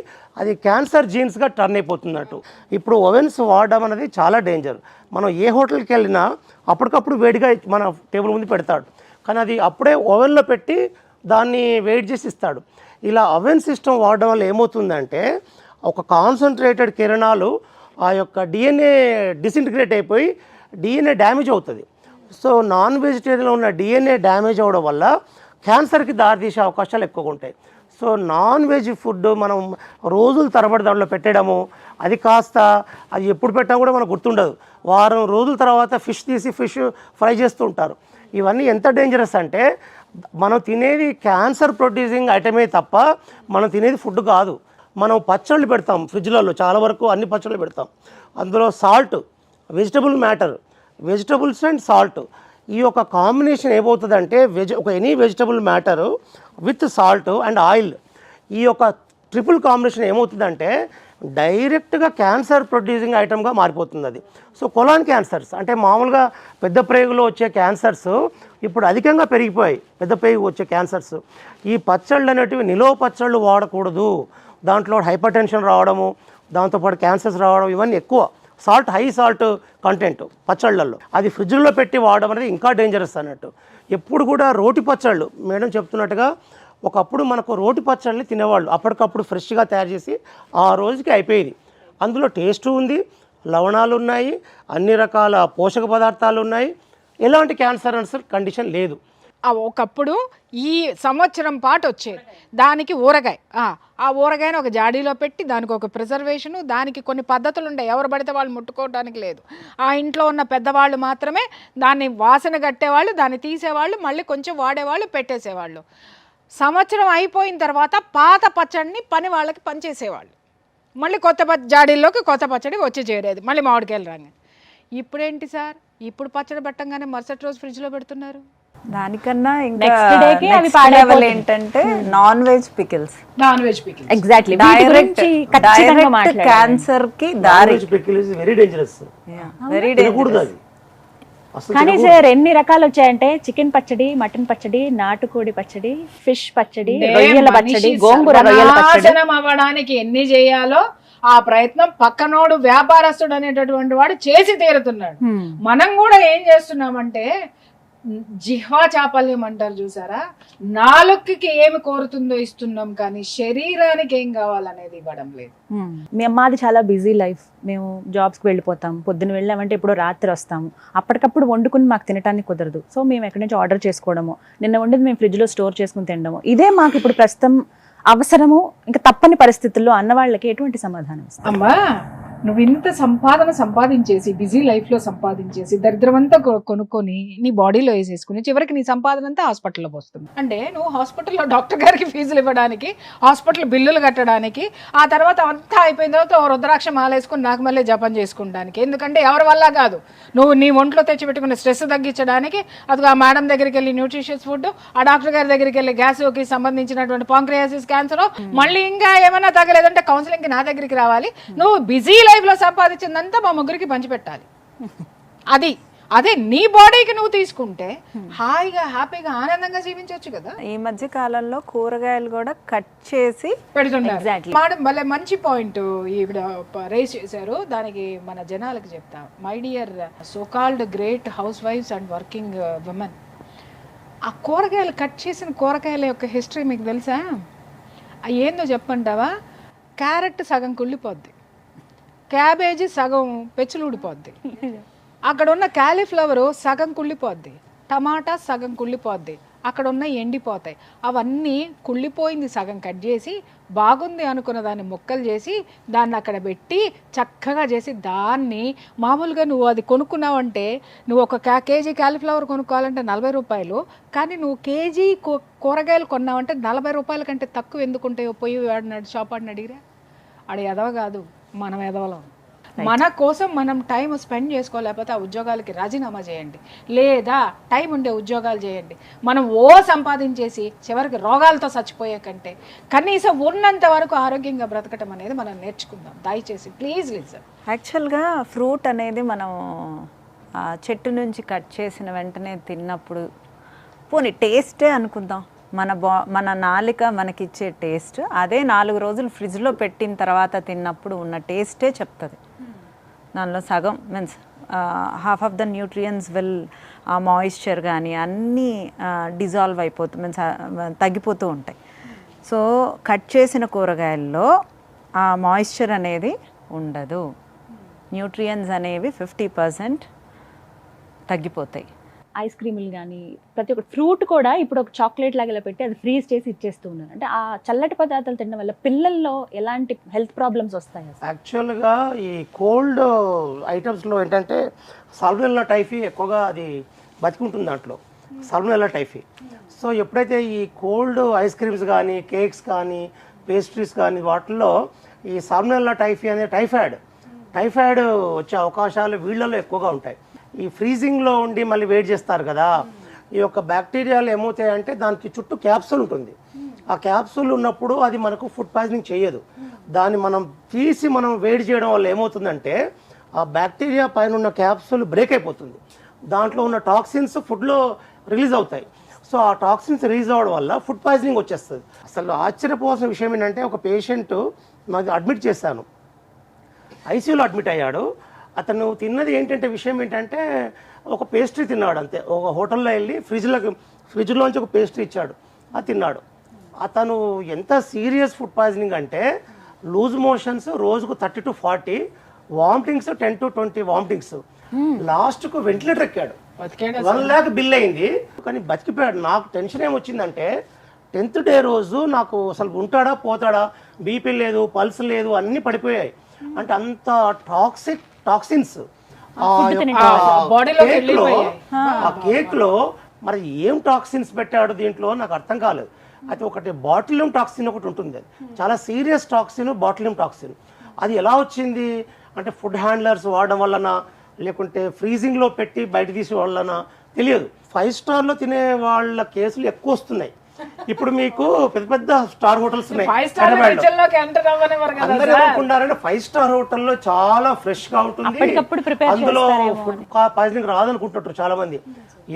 అది క్యాన్సర్ జీన్స్గా టర్న్ అయిపోతున్నట్టు. ఇప్పుడు ఓవెన్స్ వాడడం అనేది చాలా డేంజర్. మనం ఏ హోటల్కి వెళ్ళినా అప్పటికప్పుడు వేడిగా మన టేబుల్ ముందు పెడతాడు, కానీ అది అప్పుడే ఓవెన్లో పెట్టి దాన్ని వెయిట్ చేసి ఇస్తాడు. ఇలా ఓవెన్ సిస్టమ్ వాడడం వల్ల ఏమవుతుందంటే ఒక కాన్సన్ట్రేటెడ్ కిరణాలు ఆ యొక్క డిఎన్ఏ డిసింటిగ్రేట్ అయిపోయి డిఎన్ఏ డ్యామేజ్ అవుతుంది. సో నాన్ వెజిటేరియన్లో ఉన్న డిఎన్ఏ డ్యామేజ్ అవ్వడం వల్ల క్యాన్సర్కి దారితీసే అవకాశాలు ఎక్కువగా ఉంటాయి. సో నాన్ వెజ్ ఫుడ్ మనం రోజుల తరబడి దాంట్లో పెట్టడము, అది కాస్త అది ఎప్పుడు పెట్టినా కూడా మనకు గుర్తుండదు. వారం రోజుల తర్వాత ఫిష్ తీసి ఫిష్ ఫ్రై చేస్తూ ఉంటారు. ఇవన్నీ ఎంత డేంజరస్ అంటే మనం తినేది క్యాన్సర్ ప్రొడ్యూసింగ్ ఐటమే తప్ప మనం తినేది ఫుడ్ కాదు. మనం పచ్చళ్ళు పెడతాం ఫ్రిడ్జ్లలో, చాలా వరకు అన్ని పచ్చళ్ళు పెడతాం. అందులో salt, vegetable matter, vegetables and salt ఈ యొక్క కాంబినేషన్ ఏమవుతుందంటే ఒక any vegetable matter with salt and oil ఈ యొక్క ట్రిపుల్ కాంబినేషన్ ఏమవుతుందంటే డైరెక్ట్గా క్యాన్సర్ ప్రొడ్యూసింగ్ ఐటమ్గా మారిపోతుంది అది. సో కొలాన్ క్యాన్సర్స్ అంటే మామూలుగా పెద్ద ప్రేగులో వచ్చే క్యాన్సర్స్ ఇప్పుడు అధికంగా పెరిగిపోయాయి. పెద్ద ప్రేగు వచ్చే క్యాన్సర్స్ ఈ పచ్చళ్ళు అనేటివి నిలువ పచ్చళ్ళు వాడకూడదు. దాంట్లో హైపర్ టెన్షన్ రావడము, దాంతోపాటు క్యాన్సర్స్ రావడం ఇవన్నీ ఎక్కువ. సాల్ట్, హై సాల్ట్ కంటెంట్ పచ్చళ్ళల్లో, అది ఫ్రిడ్జ్లో పెట్టి వాడడం అనేది ఇంకా డేంజరస్ అన్నట్టు. ఎప్పుడు కూడా రోటి పచ్చళ్ళు మేడం చెప్తున్నట్టుగా ఒకప్పుడు మనకు రోటి పచ్చళ్ళని తినేవాళ్ళు, అప్పటికప్పుడు ఫ్రెష్గా తయారు చేసి ఆ రోజుకి అయిపోయేది. అందులో టేస్ట్ ఉంది, లవణాలు ఉన్నాయి, అన్ని రకాల పోషక పదార్థాలు ఉన్నాయి, ఎలాంటి క్యాన్సర్ కండిషన్ లేదు. ఒకప్పుడు ఈ సంవత్సరం పాటు వచ్చేది దానికి ఊరగాయ, ఆ ఊరగాయని ఒక జాడీలో పెట్టి దానికి ఒక ప్రిజర్వేషను, దానికి కొన్ని పద్ధతులు ఉంటాయి. ఎవరు పడితే వాళ్ళు ముట్టుకోవడానికి లేదు. ఆ ఇంట్లో ఉన్న పెద్దవాళ్ళు మాత్రమే దాన్ని వాసన కట్టేవాళ్ళు, దాన్ని తీసేవాళ్ళు, మళ్ళీ కొంచెం వాడేవాళ్ళు, పెట్టేసేవాళ్ళు. సంవత్సరం అయిపోయిన తర్వాత పాత పచ్చడిని పని వాళ్ళకి పనిచేసేవాళ్ళు, మళ్ళీ కొత్త జాడీల్లోకి కొత్త పచ్చడి వచ్చి చేరేది, మళ్ళీ మామిడికాయలు రాగానే. ఇప్పుడేంటి సార్, ఇప్పుడు పచ్చడి పెట్టంగానే మరుసటి రోజు ఫ్రిడ్జ్లో పెడుతున్నారు. దానికన్నా Next day కి అవి ఇంకా లెవెల్ ఏంటంటే non veg pickles. Exactly direct cancer కి దారి. Very dangerous, very dangerous. కానీ సార్ ఎన్ని రకాలు వచ్చాయంటే చికెన్ పచ్చడి, మటన్ పచ్చడి, నాటుకోడి పచ్చడి, ఫిష్ పచ్చడి, రొయ్యల పచ్చడి, గోంగూర రొయ్యల పచ్చడి. అవ్వడానికి ఎన్ని చేయాలో ఆ ప్రయత్నం పక్కనోడు వ్యాపారస్తుడు అనేటటువంటి వాడు చేసి తీరుతున్నాడు. మనం కూడా ఏం చేస్తున్నామంటే జిహ్వా చాపల్యం అంటారు చూసారా, నాలుకకి ఏమి కోరుతుందో ఇస్తున్నాం కానీ శరీరానికి ఏం కావాలనేది ఇవ్వడం లేదు. మాది చాలా బిజీ లైఫ్. మేము జాబ్స్కి వెళ్ళిపోతాం, పొద్దున్న వెళ్ళామంటే ఇప్పుడు రాత్రి వస్తాము, అప్పటికప్పుడు వండుకుని మాకు తినడానికి కుదరదు. సో మేము ఎక్కడి నుంచి ఆర్డర్ చేసుకోవడము, నిన్న వండేది మేము ఫ్రిడ్జ్లో స్టోర్ చేసుకుని తినడము, ఇదే మాకు ఇప్పుడు ప్రస్తుతం అవసరము. ఇంకా తప్పని పరిస్థితుల్లో అన్న వాళ్ళకి ఎటువంటి సమాధానం ఇస్తాం? అమ్మా, నువ్వు ఇంత సంపాదించేసి బిజీ లైఫ్లో సంపాదించేసి దరిద్రమంతా కొనుక్కొని నీ బాడీలో వేసేసుకుని చివరికి నీ సంపాదన అంతా హాస్పిటల్లో పోస్తుంది. అంటే నువ్వు హాస్పిటల్లో డాక్టర్ గారికి ఫీజులు ఇవ్వడానికి, హాస్పిటల్ బిల్లులు కట్టడానికి, ఆ తర్వాత అంతా అయిపోయిన తర్వాత ఓ రుద్రాక్ష మాలేసుకుని నాకు మళ్ళీ జపం చేసుకుంటానికి. ఎందుకంటే ఎవరి వల్ల కాదు, నువ్వు నీ ఒంట్లో తెచ్చిపెట్టుకున్న స్ట్రెస్ తగ్గించడానికి, అది ఆ మేడం దగ్గరికి వెళ్ళి న్యూట్రిషియస్ ఫుడ్, ఆ డాక్టర్ గారి దగ్గరికి వెళ్ళి గ్యాస్కి సంబంధించినటువంటి పాంక్రియాసిస్ క్యాన్సర్, మళ్ళీ ఇంకా ఏమైనా తగ్గలేదంటే కౌన్సిలింగ్కి నా దగ్గరికి రావాలి. నువ్వు బిజీ లైఫ్ లో సంపాదించిందంతా మా ముగ్గురికి పంచిపెట్టాలి. అదే నీ బాడీకి నువ్వు తీసుకుంటే హాయిగా హ్యాపీగా ఆనందంగా జీవించవచ్చు కదా. ఈ మధ్య కాలంలో కూరగాయలు కూడా కట్ చేసి పెడుతున్నారు. Exactly. మేడం భలే మంచి పాయింట్ ఈవిడ రేస్ చేశారు. దానికి మన జనాలకు చెప్తా, my dear so called great house wives and working women, ఆ కూరగాయలు కట్ చేసిన కూరగాయల యొక్క హిస్టరీ మీకు తెలుసా? ఏందో చెప్పంటావా? క్యారెట్ సగం కుళ్ళిపోద్ది, క్యాబేజీ సగం పెచ్చులు ఊడిపోద్ది, అక్కడ ఉన్న క్యాలీఫ్లవరు సగం కుళ్ళిపోద్ది, టమాటా సగం కుళ్ళిపోద్ది, అక్కడ ఉన్న ఎండిపోతాయి. అవన్నీ కుళ్ళిపోయింది సగం కట్ చేసి బాగుంది అనుకున్న దాన్ని ముక్కలు చేసి దాన్ని అక్కడ పెట్టి చక్కగా చేసి దాన్ని మామూలుగా నువ్వు అది కొనుక్కున్నావంటే, నువ్వు ఒక కేజీ క్యాలీఫ్లవర్ కొనుక్కోవాలంటే 40 రూపాయలు, కానీ నువ్వు కేజీ కూరగాయలు కొన్నావంటే 40 రూపాయల కంటే తక్కువ ఎందుకుంటాయో పోయి షాప్ ఆడిని అడిగిరా. ఆడ ఎదవ కాదు, మనం ఎదవలం. మన కోసం మనం టైం స్పెండ్ చేసుకోలేకపోతే ఆ ఉద్యోగాలకి రాజీనామా చేయండి, లేదా టైం ఉండే ఉద్యోగాలు చేయండి. మనం సంపాదించేసి చివరికి రోగాలతో చచ్చిపోయే కంటే కనీసం ఉన్నంత వరకు ఆరోగ్యంగా బ్రతకటం అనేది మనం నేర్చుకుందాం. దయచేసి ప్లీజ్ లిజన్. యాక్చువల్గా ఫ్రూట్ అనేది మనం చెట్టు నుంచి కట్ చేసిన వెంటనే తిన్నప్పుడు, పోనీ టేస్టే అనుకుందాం, మన నాలిక మనకిచ్చే టేస్ట్ అదే 4 రోజులు ఫ్రిడ్జ్లో పెట్టిన తర్వాత తిన్నప్పుడు ఉన్న టేస్టే చెప్తుంది. దానిలో సగం means half of the nutrients will, ఆ మాయిశ్చర్ కానీ అన్నీ డిజాల్వ్ అయిపోతుంది, మీన్స్ తగ్గిపోతూ ఉంటాయి. సో కట్ చేసిన కూరగాయల్లో ఆ మాయిశ్చర్ అనేది ఉండదు, న్యూట్రియన్స్ అనేవి 50% తగ్గిపోతాయి. ఐస్ క్రీములు కానీ ప్రతి ఒక్క ఫ్రూట్ కూడా ఇప్పుడు ఒక చాక్లెట్ లాగా ఇలా పెట్టి అది ఫ్రీజ్ చేసి ఇచ్చేస్తూ ఉన్నారు. అంటే ఆ చల్లటి పదార్థాలు తినడం వల్ల పిల్లల్లో ఎలాంటి హెల్త్ ప్రాబ్లమ్స్ వస్తాయి? యాక్చువల్గా ఈ కోల్డ్ ఐటమ్స్లో ఏంటంటే సాల్మొనెల్లా టైఫీ ఎక్కువగా అది బతికుంటుంది దాంట్లో, సాల్మొనెల్లా టైఫీ. సో ఎప్పుడైతే ఈ కోల్డ్ ఐస్ క్రీమ్స్ కానీ కేక్స్ కానీ పేస్ట్రీస్ కానీ వాటిల్లో ఈ సాల్మొనెల్లా టైఫీ అనే టైఫాయిడ్ వచ్చే అవకాశాలు వీళ్ళలో ఎక్కువగా ఉంటాయి. ఈ ఫ్రీజింగ్లో ఉండి మళ్ళీ వెయిట్ చేస్తారు కదా, ఈ యొక్క బ్యాక్టీరియాలు ఏమవుతాయంటే దానికి చుట్టూ క్యాప్సూల్ ఉంటుంది. ఆ క్యాప్సూల్ ఉన్నప్పుడు అది మనకు ఫుడ్ పాయిజనింగ్ చేయదు. దాన్ని మనం తీసి మనం వేడి చేయడం వల్ల ఏమవుతుందంటే ఆ బ్యాక్టీరియా పైన ఉన్న క్యాప్సూల్ బ్రేక్ అయిపోతుంది, దాంట్లో ఉన్న టాక్సిన్స్ ఫుడ్లో రిలీజ్ అవుతాయి. సో ఆ టాక్సిన్స్ రిలీజ్ అవ్వడం వల్ల ఫుడ్ పాయిజనింగ్ వచ్చేస్తుంది. అసలు ఆశ్చర్యపోవాల్సిన విషయం ఏంటంటే, ఒక పేషెంట్ నాకు అడ్మిట్ చేశాను, ఐసీయూలో అడ్మిట్ అయ్యాడు. అతను తిన్నది ఏంటంటే విషయం ఏంటంటే ఒక పేస్ట్రీ తిన్నాడు అంతే. ఒక హోటల్లో వెళ్ళి ఫ్రిడ్జ్లోంచి ఒక పేస్ట్రీ ఇచ్చాడు, అది తిన్నాడు. అతను ఎంత సీరియస్ ఫుడ్ పాయిజనింగ్ అంటే లూజ్ మోషన్స్ రోజుకు 30 to 40, వామిటింగ్స్ 10 to 20 వామిటింగ్స్. లాస్ట్కు వెంటిలేటర్ ఎక్కాడు, 1 lakh బిల్ అయింది, కానీ బతికిపోయాడు. నాకు టెన్షన్ ఏమొచ్చిందంటే 10th డే రోజు నాకు అసలు ఉంటాడా పోతాడా, బీపీ లేదు, పల్స్ లేదు, అన్నీ పడిపోయాయి. అంటే అంత టాక్సిన్స్ కేక్ లో మరి ఏం టాక్సిన్స్ పెట్టాడు దీంట్లో నాకు అర్థం కాలేదు. అయితే ఒకటి బాటిలియం టాక్సిన్ ఒకటి ఉంటుంది, అది చాలా సీరియస్ టాక్సిన్, బాటిలియం టాక్సిన్. అది ఎలా వచ్చింది అంటే ఫుడ్ హ్యాండ్లర్స్ వాడడం వలన, లేకుంటే ఫ్రీజింగ్లో పెట్టి బయట తీసే వలన తెలియదు. 5 స్టార్లో తినే వాళ్ళ కేసులు ఎక్కువ వస్తున్నాయి. ఇప్పుడు మీకు పెద్ద పెద్ద స్టార్ హోటల్స్ ఉన్నాయి, అందరూ ఏమనుకుంటారంటే 5 స్టార్ హోటల్లో చాలా ఫ్రెష్ గా ఉంటుంది, అందులో ఫుడ్ పాయిజనింగ్ రాదనుకుంటుంటారు చాలా మంది.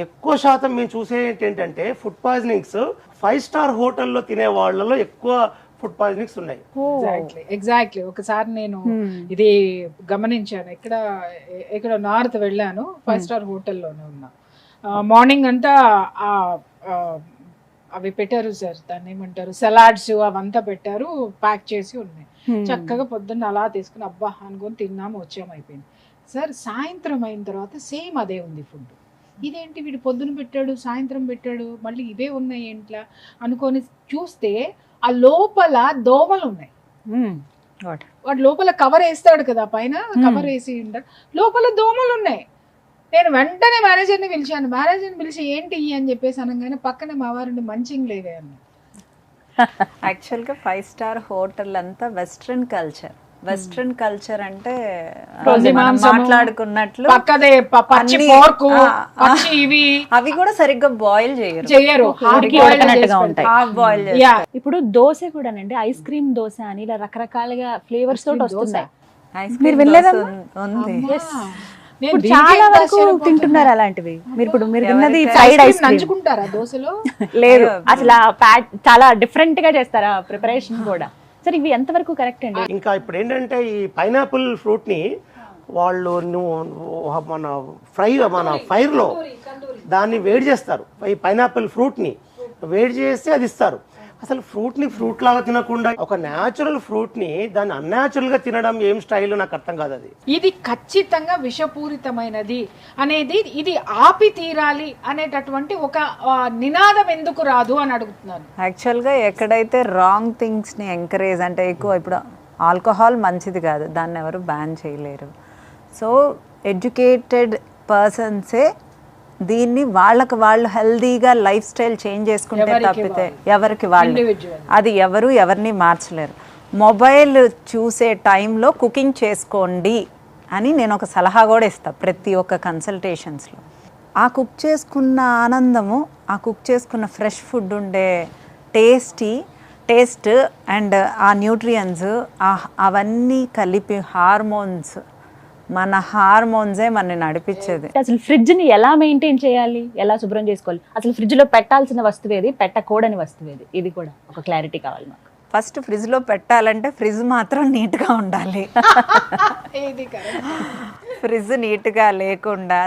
ఎక్కువ శాతం మేము చూసే ఏంటంటే ఫుడ్ పాయిజనింగ్స్ 5 స్టార్ హోటల్లో తినే వాళ్ళలో ఎక్కువ ఫుడ్ పాయిజనింగ్స్ ఉన్నాయి. ఎగ్జాక్ట్లీ ఒకసారి నేను ఇది గమనించాను. ఇక్కడ నార్త్ వెళ్ళాను, 5 స్టార్ హోటల్లోనే ఉన్నా. మార్నింగ్ అంతా ఆ, ఆ, అవి పెట్టారు సార్, దాన్ని ఏమంటారు, సలాడ్స్ అవంతా పెట్టారు, ప్యాక్ చేసి ఉన్నాయి. చక్కగా పొద్దున్న అలా తీసుకుని అబ్బా అనుకొని తిన్నాము, వచ్చాము, అయిపోయింది సార్. సాయంత్రం అయిన తర్వాత సేమ్ అదే ఉంది ఫుడ్. ఇదేంటి వీడు పొద్దున పెట్టాడు సాయంత్రం పెట్టాడు మళ్ళీ ఇవే ఉన్నాయి ఇంట్లో అనుకొని చూస్తే ఆ లోపల దోమలు ఉన్నాయి. వాడు లోపల కవర్ వేస్తాడు కదా, పైన కవర్ వేసి ఉంటాడు, లోపల దోమలు ఉన్నాయి. నేను వెంటనే మేనేజర్ని పిలిచాను. మేనేజర్ని పిలిచి ఏంటి అని చెప్పేసి అనగానే పక్కనే మా వారిని మంచింగ్ లేవే అన్న. యాక్చువల్గా 5 స్టార్ హోటల్ అంతా వెస్ట్రన్ కల్చర్. వెస్ట్రన్ కల్చర్ అంటే మనం మాట్లాడుకున్నట్లు పక్కదే పచ్చి పోర్కు, పచ్చి ఇవి అవి కూడా సరిగ్గా బాయిల్ చెయ్యరు, ఉడకనట్టుగా ఉంటాయి. హాఫ్ బాయిల్ ఇప్పుడు దోశ కూడానండి, ఐస్ క్రీమ్ దోశ అని ఇలా రకరకాలుగా ఫ్లేవర్స్ తోటి వస్తున్నాయి. మీరు వెళ్ళలేదమ్మా? ఉంది. ఇప్పుడు చాలా వరకు తింటున్నారు అలాంటివి. మీరు తిన్నది ఫ్రైడ్ ఐస్ క్రీమ్ నంచుకుంటారా దోశలో? లేదు, అసలు ఆ ప్యాట్ చాలా డిఫరెంట్ గా చేస్తారా ప్రిపరేషన్ కూడా. సరే, ఇవి ఎంతవరకు కరెక్ట్ అండి? ఇంకా ఇప్పుడు ఏంటంటే ఈ పైనాపిల్ ఫ్రూట్ని వాళ్ళు మన ఫైర్లో దాన్ని వేడి చేస్తారు. ఈ పైనాపిల్ ఫ్రూట్ని వేడి చేసి అది ఇస్తారు. అసలు ఫ్రూట్ని ఫ్రూట్ లాగా తినకుండా ఒక న్యాచురల్ ఫ్రూట్ని దాన్ని అన్యాచురల్గా తినడం ఏం స్టైల్ నాకు అర్థం కాదు. అది ఇది ఖచ్చితంగా విషపూరితమైనది అనేది, ఇది ఆపి తీరాలి అనేటటువంటి ఒక నినాదం ఎందుకు రాదు అని అడుగుతున్నాను. యాక్చువల్గా ఎక్కడైతే రాంగ్ థింగ్స్ని ఎంకరేజ్, అంటే ఎక్కువ ఇప్పుడు ఆల్కహాల్ మంచిది కాదు, దాన్ని ఎవరు బ్యాన్ చేయలేరు. సో ఎడ్యుకేటెడ్ పర్సన్సే దీన్ని వాళ్ళకి వాళ్ళు హెల్దీగా లైఫ్ స్టైల్ చేంజ్ చేసుకుంటే తప్పితే ఎవరికి వాళ్ళు, అది ఎవరిని మార్చలేరు. మొబైల్ చూసే టైంలో కుకింగ్ చేసుకోండి అని నేను ఒక సలహా కూడా ఇస్తాను ప్రతి ఒక్క కన్సల్టేషన్స్లో. ఆ కుక్ చేసుకున్న ఆనందము, ఆ కుక్ చేసుకున్న ఫ్రెష్ ఫుడ్ ఉండే టేస్ట్ అండ్ ఆ న్యూట్రియన్స్ అవన్నీ కలిపి మన హార్మోన్సే మనని నడిపించేది. అసలు ఫ్రిడ్జ్ ని ఎలా మెయింటైన్ చేయాలి, ఎలా శుభ్రం చేసుకోవాలి, అసలు ఫ్రిడ్జ్ లో పెట్టాల్సిన వస్తువు ఏది, పెట్టకూడని వస్తువు ఏది, ఇది కూడా ఒక క్లారిటీ కావాలి మాకు. ఫస్ట్ ఫ్రిడ్జ్లో పెట్టాలంటే ఫ్రిడ్జ్ మాత్రం నీట్గా ఉండాలి. ఫ్రిడ్జ్ నీట్గా లేకుండా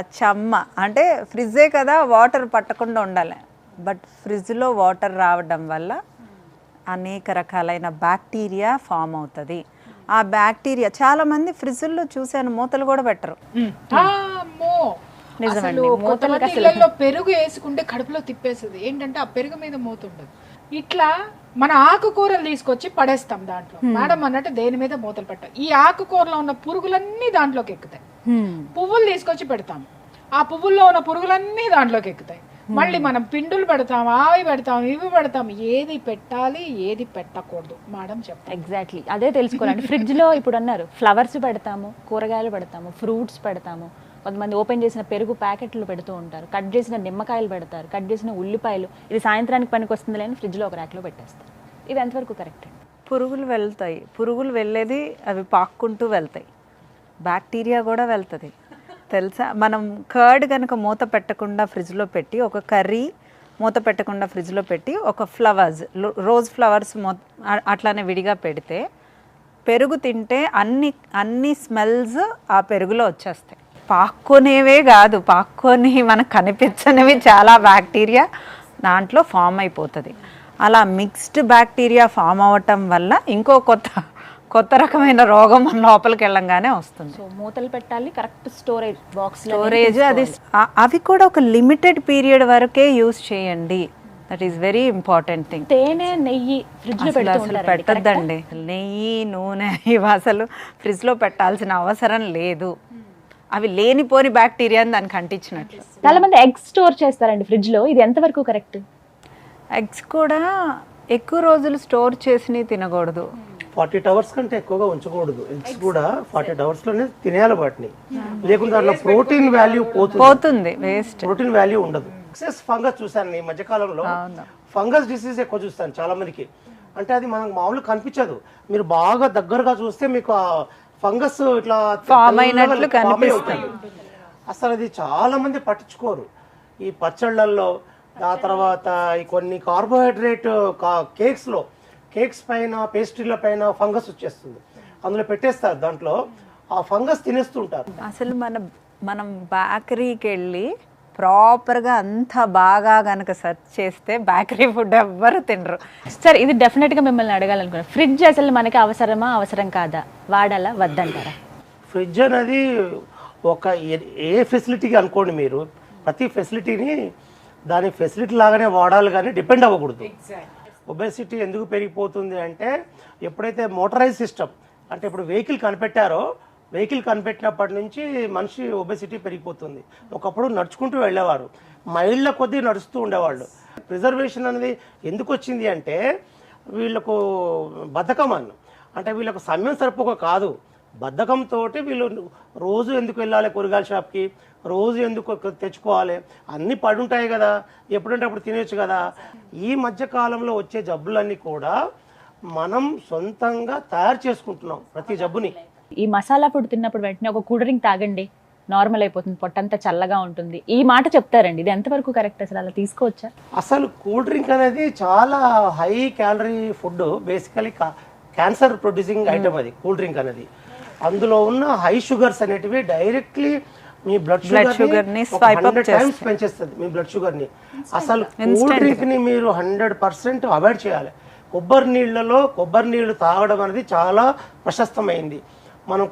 అంటే ఫ్రిడ్జే కదా వాటర్ పట్టకుండా ఉండాలి. బట్ ఫ్రిడ్జ్లో వాటర్ రావడం వల్ల అనేక రకాలైన బ్యాక్టీరియా ఫామ్ అవుతుంది. ఆ బ్యాక్టీరియా చాలామంది ఫ్రిడ్జ్లో చూశాను మూతలు కూడా పెట్టరు. ఇళ్ళల్లో పెరుగు వేసుకుంటే కడుపులో తిప్పేస్తుంది. ఏంటంటే ఆ పెరుగు మీద మూత ఉండదు. ఇట్లా మన ఆకుకూరలు తీసుకొచ్చి పడేస్తాం దాంట్లో. మేడం అన్నట్టు దేని మీద మూతలు పెట్టాం. ఈ ఆకుకూరలో ఉన్న పురుగులన్నీ దాంట్లోకి ఎక్కుతాయి. పువ్వులు తీసుకొచ్చి పెడతాం, ఆ పువ్వుల్లో ఉన్న పురుగులన్నీ దాంట్లోకి ఎక్కుతాయి. మళ్ళీ మనం పిండులు పెడతాం, అవి పెడతాం, ఇవి పెడతాం. ఏది పెట్టాలి ఏది పెట్టకూడదు మేడం చెప్పండి. ఎగ్జాక్ట్లీ అదే తెలుసుకోవాలండి. ఫ్రిడ్జ్ లో ఇప్పుడు అన్నారు ఫ్లవర్స్ పెడతాము, కూరగాయలు పెడతాము, ఫ్రూట్స్ పెడతాము, కొంతమంది ఓపెన్ చేసిన పెరుగు ప్యాకెట్లు పెడుతూ ఉంటారు, కట్ చేసిన నిమ్మకాయలు పెడతారు, కట్ చేసిన ఉల్లిపాయలు, ఇది సాయంత్రానికి పనికి వస్తుంది లేని ఫ్రిడ్జ్ లో ఒక ర్యాక్లో పెట్టేస్తారు. ఇది ఎంతవరకు కరెక్ట్ అండి? పురుగులు వెళ్తాయి, పురుగులు వెళ్ళేది అవి పాక్కుంటూ వెళ్తాయి, బ్యాక్టీరియా కూడా వెళ్తుంది తెలుసా. మనం కర్డ్ కనుక మూత పెట్టకుండా ఫ్రిడ్జ్లో పెట్టి, ఒక కర్రీ మూత పెట్టకుండా ఫ్రిడ్జ్లో పెట్టి, ఒక ఫ్లవర్స్ రోజ్ ఫ్లవర్స్ అట్లానే విడిగా పెడితే పెరుగు తింటే అన్ని స్మెల్స్ ఆ పెరుగులో వచ్చేస్తాయి. పాక్కొనేవే కాదు, పాక్కొని మనకు కనిపించనివి చాలా బ్యాక్టీరియా దాంట్లో ఫామ్ అయిపోతుంది. అలా మిక్స్డ్ బ్యాక్టీరియా ఫామ్ అవ్వటం వల్ల ఇంకో కొత్త రకమైన రోగం మన లోపలికి వెళ్ళంగానే వస్తుంది. సో మూతలు పెట్టాలి, కరెక్ట్ స్టోరేజ్ బాక్స్ అది అవి కూడా ఒక లిమిటెడ్ పీరియడ్ వరకే యూజ్ చేయండి. That is very important thing. తేనె, నెయ్యి ఫ్రిడ్జ్ లో అసలు పెట్టద్దండి. నెయ్యి, నూనె ఇవి అసలు ఫ్రిడ్జ్ లో పెట్టాల్సిన అవసరం లేదు. అవి లేనిపోని బ్యాక్టీరియాని దానికి అంటించినట్లు. చాలా మంది ఎగ్స్ స్టోర్ చేస్తారండి ఫ్రిడ్జ్ లో, ఇది ఎంతవరకు కరెక్ట్? ఎగ్స్ కూడా ఎక్కువ రోజులు స్టోర్ చేసి తినకూడదు. 40 hours కంటే ఎక్కువగా ఉంచకూడదు. ఎగ్స్ కూడా 40 hours లోనే తినేయాలి వాటిని, లేకుంటే దాంట్లో ప్రోటీన్ వాల్యూ పోతుంది, వేస్ట్, ప్రోటీన్ వాల్యూ ఉండదు. ఎక్సెస్ ఫంగస్ చూసాను ఈ మధ్యకాలంలో, ఫంగస్ డిసీజ్ ఎక్కువ చూస్తాను చాలా మందికి. అంటే అది మనకు మామూలుగా కనిపించదు, మీరు బాగా దగ్గరగా చూస్తే మీకు ఆ ఫంగస్ ఇట్లా ఫామ్ అయినట్లు కనిపిస్తుంది. అసలు అది చాలా మంది పట్టించుకోరు. ఈ పచ్చళ్ళల్లో, ఆ తర్వాత ఈ కొన్ని కార్బోహైడ్రేట్ కేక్స్ పైన, పేస్ట్రీల పైన ఫంగస్ వచ్చేస్తుంది, అందులో పెట్టేస్తారు, దాంట్లో ఆ ఫంగస్ తినేస్తుంటారు. అసలు మనం బేకరీకి వెళ్ళి ప్రాపర్గా అంత బాగా కనుక సెర్చ్ చేస్తే బేకరీ ఫుడ్ ఎవ్వరు తినరు. సార్ ఇది డెఫినెట్గా మిమ్మల్ని అడగాలనుకున్నాను, ఫ్రిడ్జ్ అసలు మనకి అవసరమా అవసరం కాదా, వాడాలా వద్దంటారా? ఫ్రిడ్జ్ అనేది ఒక ఏ ఫెసిలిటీకి అనుకోండి, మీరు ప్రతి ఫెసిలిటీని దాని ఫెసిలిటీ లాగానే వాడాలి కానీ డిపెండ్ అవ్వకూడదు. ఒబెసిటీ ఎందుకు పెరిగిపోతుంది అంటే ఎప్పుడైతే మోటరైజ్ సిస్టమ్ అంటే ఇప్పుడు వెహికల్ కనిపెట్టారో, వెహికల్ కనిపెట్టినప్పటి నుంచి మనిషి ఒబెసిటీ పెరిగిపోతుంది. ఒకప్పుడు నడుచుకుంటూ వెళ్ళేవారు, మైళ్ళ కొద్దీ నడుస్తూ ఉండేవాళ్ళు. ప్రిజర్వేషన్ అనేది ఎందుకు వచ్చింది అంటే వీళ్ళకు బద్ధకం అంటే వీళ్ళకు సమయం సరిపోక కాదు, బద్ధకంతో వీళ్ళు రోజు ఎందుకు వెళ్ళాలి కూరగాయల షాప్కి, రోజు ఎందుకు తెచ్చుకోవాలి, అన్నీ పడి ఉంటాయి కదా, ఎప్పుడంటే అప్పుడు తినేయచ్చు కదా. ఈ మధ్య కాలంలో వచ్చే జబ్బులన్నీ కూడా మనం సొంతంగా తయారు చేసుకుంటున్నాం ప్రతి జబ్బుని. ఈ మసాలా ఫుడ్ తిన్నప్పుడు వెంటనే ఒక కూల్ డ్రింక్ తాగండి, నార్మల్ అయిపోతుంది, పొట్టంతా చల్లగా ఉంటుంది, ఈ మాట చెప్తారండి, ఇది ఎంతవరకు కరెక్ట్? అసలు అలా తీసుకోవచ్చా? అసలు కూల్ డ్రింక్ అనేది చాలా high calorie food, basically cancer producing item అది కూల్ డ్రింక్ అనేది. అందులో ఉన్న హై షుగర్స్ అనేటివి డైరెక్ట్లీ మీ బ్లడ్ షుగర్ ని 100 టైమ్స్ పెంచేస్తుంది మీ బ్లడ్ షుగర్ ని. అసలు కూల్ డ్రింక్ ని మీరు 100% అవాయిడ్ చేయాలి. కొబ్బరి నీళ్లు తాగడం అనేది చాలా ప్రశస్తమైంది. మనం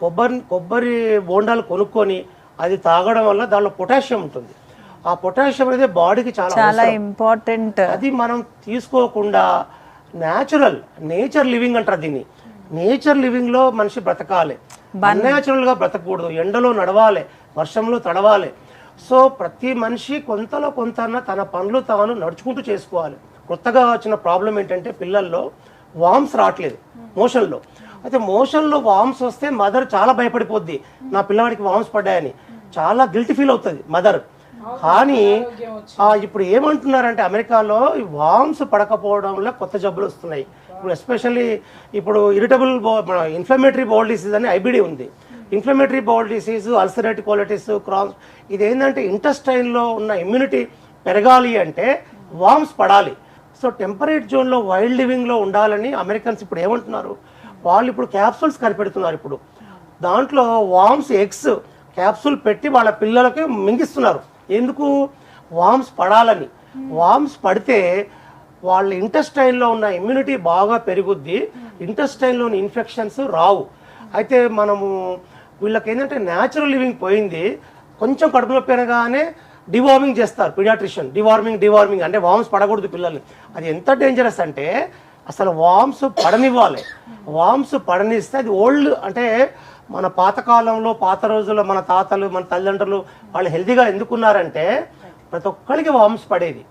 కొబ్బరి బోండాలు కొనుక్కొని అది తాగడం వల్ల దానిలో పొటాషియం ఉంటుంది. ఆ పొటాషియం అనేది బాడీకి చాలా ఇంపార్టెంట్. అది మనం తీసుకోకుండా నేచర్ లివింగ్ అంటారు దీన్ని. నేచర్ లివింగ్ లో మనిషి బ్రతకాలి, అన్యాచురల్ గా బ్రతకూడదు. ఎండలో నడవాలి, వర్షంలో తడవాలి. సో ప్రతి మనిషి కొంతలో కొంత తన పనులు తాను నడుచుకుంటూ చేసుకోవాలి. కొత్తగా వచ్చిన ప్రాబ్లం ఏంటంటే పిల్లల్లో వామ్స్ రావట్లేదు మోషన్లో. అయితే మోషన్లో వామ్స్ వస్తే మదర్ చాలా భయపడిపోద్ది, నా పిల్లవాడికి వామ్స్ పడ్డాయని చాలా గిల్టీ ఫీల్ అవుతుంది మదర్. కానీ ఇప్పుడు ఏమంటున్నారంటే అమెరికాలో ఈ వామ్స్ పడకపోవడం వల్ల కొత్త జబ్బులు వస్తున్నాయి. ఇప్పుడు ఎస్పెషల్లీ ఇప్పుడు ఇన్ఫ్లమేటరీ బౌల్ డిసీజ్ అని ఐబిడి ఉంది. Inflammatory bowel disease, ulcerative colitis, Crohn's, ఇదేంటంటే ఇంటెస్టైన్లో ఉన్న ఇమ్యూనిటీ పెరగాలి అంటే వామ్స్ పడాలి. సో టెంపరేట్ జోన్లో వైల్డ్ లివింగ్లో ఉండాలని అమెరికన్స్ ఇప్పుడు ఏమంటున్నారు, వాళ్ళు ఇప్పుడు క్యాప్సూల్స్ కనిపెడుతున్నారు. ఇప్పుడు దాంట్లో వామ్స్ ఎగ్స్ క్యాప్సూల్ పెట్టి వాళ్ళ పిల్లలకి మింగిస్తున్నారు. ఎందుకు? వామ్స్ పడాలని. వామ్స్ పడితే వాళ్ళ ఇంటెస్టైన్లో ఉన్న ఇమ్యూనిటీ బాగా పెరుగుద్ది, ఇంటెస్టైన్లోని ఇన్ఫెక్షన్స్ రావు. అయితే మనము వీళ్ళకి ఏంటంటే న్యాచురల్ లివింగ్ పోయింది. కొంచెం కడుపు నొప్పి అనగానే డివార్మింగ్ చేస్తారు పీడియాట్రిషియన్. డివార్మింగ్ అంటే వామ్స్ పడకూడదు పిల్లల్ని. అది ఎంత డేంజరస్ అంటే అసలు వామ్స్ పడనివ్వాలి. వామ్స్ పడనిస్తే అది ఓల్డ్ అంటే మన పాతకాలంలో పాత రోజుల్లో మన తాతలు మన తల్లిదండ్రులు వాళ్ళు హెల్తీగా ఎందుకున్నారంటే ప్రతి ఒక్కరికి వామ్స్ పడేది.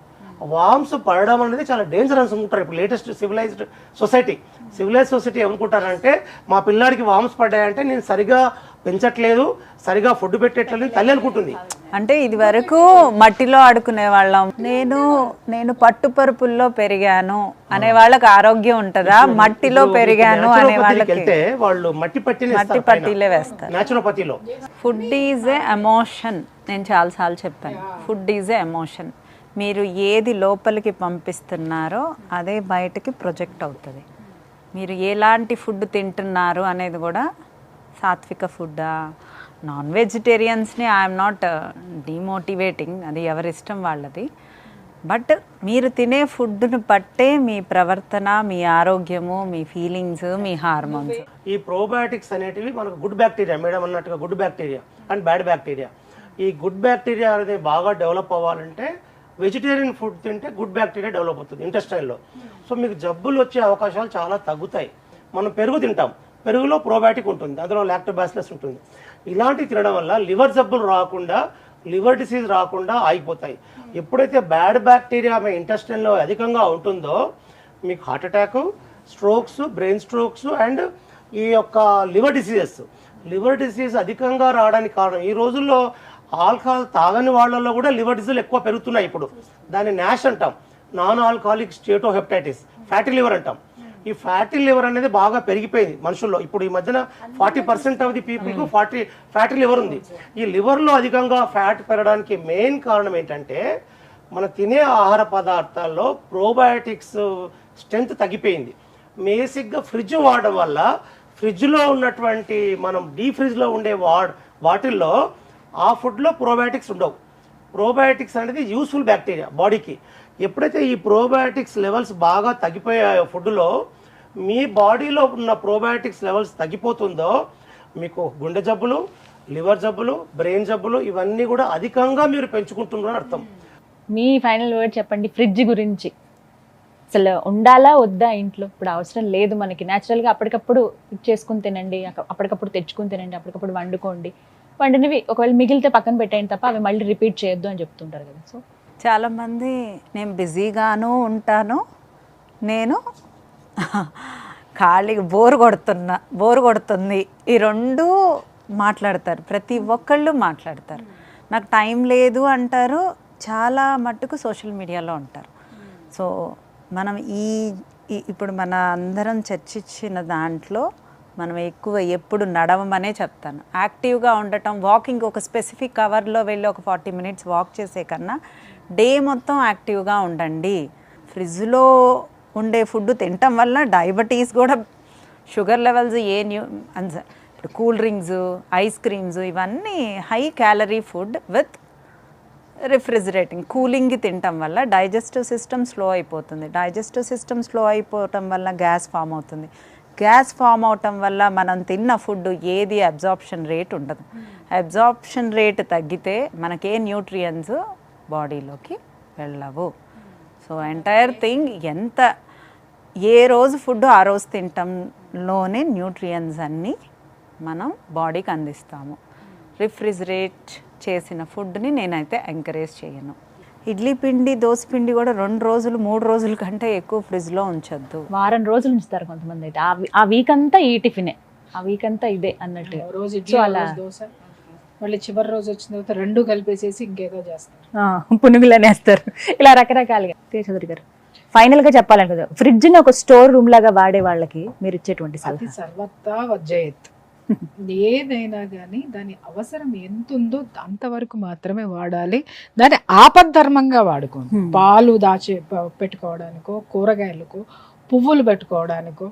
వామ్స్ పడడం అనేది చాలా డేంజర్ అనుకుంటారు ఇప్పుడు లేటెస్ట్ సివిలైజ్డ్ సొసైటీ ఏమనుకుంటారంటే మా పిల్లాడికి వామ్స్ పడ్డాయంటే నేను సరిగా పెంచట్లేదు, సరిగా ఫుడ్ పెట్టట్లేదు తల్లి అనుకుంటుంది. అంటే ఇది వరకు మట్టిలో ఆడుకునే వాళ్ళం, నేను పట్టుపరుపుల్లో పెరిగాను అనే వాళ్ళకి ఆరోగ్యం ఉంటుందా? మట్టిలో పెరిగాను అనే వాళ్ళకి వాళ్ళు మట్టి పట్టీలే వేస్తారు న్యాచురోపతిలో. Food is a emotion. నేను చాలాసార్లు చెప్పాను, ఫుడ్ ఈజ్ ఏ ఎమోషన్. మీరు ఏది లోపలికి పంపిస్తున్నారో అదే బయటకి ప్రొజెక్ట్ అవుతుంది. మీరు ఎలాంటి ఫుడ్ తింటున్నారు అనేది కూడా, సాత్విక ఫుడ్డా, నాన్ వెజిటేరియన్స్ని ఐఎమ్ నాట్ డిమోటివేటింగ్, అది ఎవరి ఇష్టం వాళ్ళది. బట్ మీరు తినే ఫుడ్ను బట్టే మీ ప్రవర్తన, మీ ఆరోగ్యము, మీ ఫీలింగ్స్, మీ హార్మోన్స్. ఈ ప్రోబయాటిక్స్ అనేటివి మనకు గుడ్ బ్యాక్టీరియా, మేడం అన్నట్టుగా good bacteria and bad bacteria. ఈ గుడ్ బ్యాక్టీరియా అనేది బాగా డెవలప్ అవ్వాలంటే వెజిటేరియన్ ఫుడ్ తింటే గుడ్ బ్యాక్టీరియా డెవలప్ అవుతుంది ఇంటెస్టైన్లో. సో మీకు జబ్బులు వచ్చే అవకాశాలు చాలా తగ్గుతాయి. మనం పెరుగు తింటాం, పెరుగులో ప్రోబయాటిక్ ఉంటుంది, అందులో లాక్టోబాసిల్లస్ ఉంటుంది. ఇలాంటివి తినడం వల్ల లివర్ జబ్బులు రాకుండా, లివర్ డిసీజ్ రాకుండా ఆగిపోతాయి. ఎప్పుడైతే బ్యాడ్ బ్యాక్టీరియా మీ ఇంటెస్టైన్లో అధికంగా ఉంటుందో మీకు heart attack, strokes, brain strokes and ఈ యొక్క లివర్ డిసీజ్ అధికంగా రావడానికి కారణం ఈ రోజుల్లో ఆల్కహాల్ తాగని వాళ్ళల్లో కూడా లివర్ డిసీజ్ ఎక్కువ పెరుగుతున్నాయి. ఇప్పుడు దాన్ని నాష్ అంటాం, నాన్ ఆల్కహాలిక్ స్టేటోహెపటైటిస్, ఫ్యాటీ లివర్ అంటాం. ఈ ఫ్యాటీ లివర్ అనేది బాగా పెరిగిపోయింది మనుషుల్లో. ఇప్పుడు ఈ మధ్యన 40% ఆఫ్ ది పీపుల్కు ఫ్యాటీ లివర్ ఉంది. ఈ లివర్లో అధికంగా ఫ్యాట్ పెరగడానికి మెయిన్ కారణం ఏంటంటే మన తినే ఆహార పదార్థాల్లో ప్రోబయాటిక్స్ స్ట్రెంత్ తగ్గిపోయింది. బేసిక్గా ఫ్రిడ్జ్ వాడడం వల్ల ఫ్రిడ్జ్లో ఉన్నటువంటి మనం డీ ఫ్రిడ్జ్లో ఉండే వాటిల్లో ఆ ఫుడ్లో ప్రోబయాటిక్స్ ఉండవు. ప్రోబయాటిక్స్ అనేది యూస్ఫుల్ బ్యాక్టీరియా బాడీకి. ఎప్పుడైతే ఈ ప్రోబయాటిక్స్ లెవెల్స్ బాగా తగ్గిపోయాయో ఫుడ్లో, మీ బాడీలో ఉన్న ప్రోబయాటిక్స్ లెవెల్స్ తగ్గిపోతుందో మీకు గుండె జబ్బులు, లివర్ జబ్బులు, బ్రెయిన్ జబ్బులు ఇవన్నీ కూడా అధికంగా మీరు పెంచుకుంటున్నారని అర్థం. మీ ఫైనల్ వర్డ్ చెప్పండి ఫ్రిడ్జ్ గురించి. అసలు ఉండాలా వద్దా ఇంట్లో? ఇప్పుడు అవసరం లేదు మనకి, న్యాచురల్గా అప్పటికప్పుడు చేసుకుని తినండి, అప్పటికప్పుడు తెచ్చుకుని తినండి, అప్పటికప్పుడు వండుకోండి, వండినవి ఒకవేళ మిగిలితే పక్కన పెట్టేయండి తప్ప అవి మళ్ళీ రిపీట్ చేయొద్దు అని చెప్తుంటారు కదా. సో చాలామంది నేను బిజీగాను ఉంటాను, నేను ఖాళీగా బోర్ కొడుతుంది, ఈ రెండు మాట్లాడతారు. ప్రతి ఒక్కళ్ళు మాట్లాడతారు. నాకు టైం లేదు అంటారు. చాలా మట్టుకు సోషల్ మీడియాలో ఉంటారు. సో మనం ఇప్పుడు మన అందరం చర్చించిన దాంట్లో మనం ఎక్కువ ఎప్పుడు నడవమనే చెప్తాను. యాక్టివ్గా ఉండటం, వాకింగ్, ఒక స్పెసిఫిక్ అవర్లో వెళ్ళి ఒక 40 మినిట్స్ వాక్ చేసే కన్నా డే మొత్తం యాక్టివ్గా ఉండండి. ఫ్రిడ్జ్లో ఉండే ఫుడ్ తినటం వల్ల డయాబెటీస్ కూడా, షుగర్ లెవెల్స్ ఇప్పుడు కూల్ డ్రింక్స్, ఐస్ క్రీమ్స్ ఇవన్నీ హై క్యాలరీ ఫుడ్ విత్ రిఫ్రిజిరేటింగ్, కూలింగ్కి తినటం వల్ల డైజెస్టివ్ సిస్టమ్ స్లో అయిపోతుంది. డైజెస్టివ్ సిస్టమ్ స్లో అయిపోవటం వల్ల గ్యాస్ ఫామ్ అవుతుంది. గ్యాస్ ఫామ్ అవటం వల్ల మనం తిన్న ఫుడ్ ఏది అబ్జార్ప్షన్ రేట్ ఉండదు. అబ్జార్ప్షన్ రేట్ తగ్గితే మనకే న్యూట్రియన్స్ బాడీలోకి వెళ్ళవు. సో ఎంటైర్ థింగ్, ఏ రోజు ఫుడ్ ఆ రోజు తినటంలోనే న్యూట్రియన్స్ అన్నీ మనం బాడీకి అందిస్తాము. రిఫ్రిజిరేట్ చేసిన ఫుడ్ని నేనైతే ఎంకరేజ్ చేయను. ఇడ్లీ పిండి, దోశ పిండి కూడా 2 రోజులు 3 రోజుల కంటే ఎక్కువ ఫ్రిడ్జ్లో ఉంచొద్దు. వారం రోజులు ఉంచుతారు కొంతమంది అయితే. ఆ వీక్ అంతా ఈ టిఫినే, ఆ వీక్ అంతా ఇదే అన్నట్టు. రోజు ఇడ్లీ, దోశ, మళ్ళీ చివరి రోజు వచ్చిన తర్వాత 2 కలిపేసేసి ఇంకేదో చేస్తారు, పునుగులు వేస్తారు, ఇలా రకరకాలుగా. చౌదరి గారు ఫైనల్ గా చెప్పాలనుకుందా, ఫ్రిడ్జ్ ని ఒక స్టోర్ రూమ్ లాగా వాడే వాళ్ళకి మీరు ఇచ్చేటువంటి అది సర్వత్రా వజ్జయత్. ఏదైనా కానీ దాని అవసరం ఎంత ఉందో అంతవరకు మాత్రమే వాడాలి. దాన్ని ఆపద్ధర్మంగా వాడుకోండి. పాలు పెట్టుకోవడానికో, కూరగాయలకో, పువ్వులు పెట్టుకోవడానికో,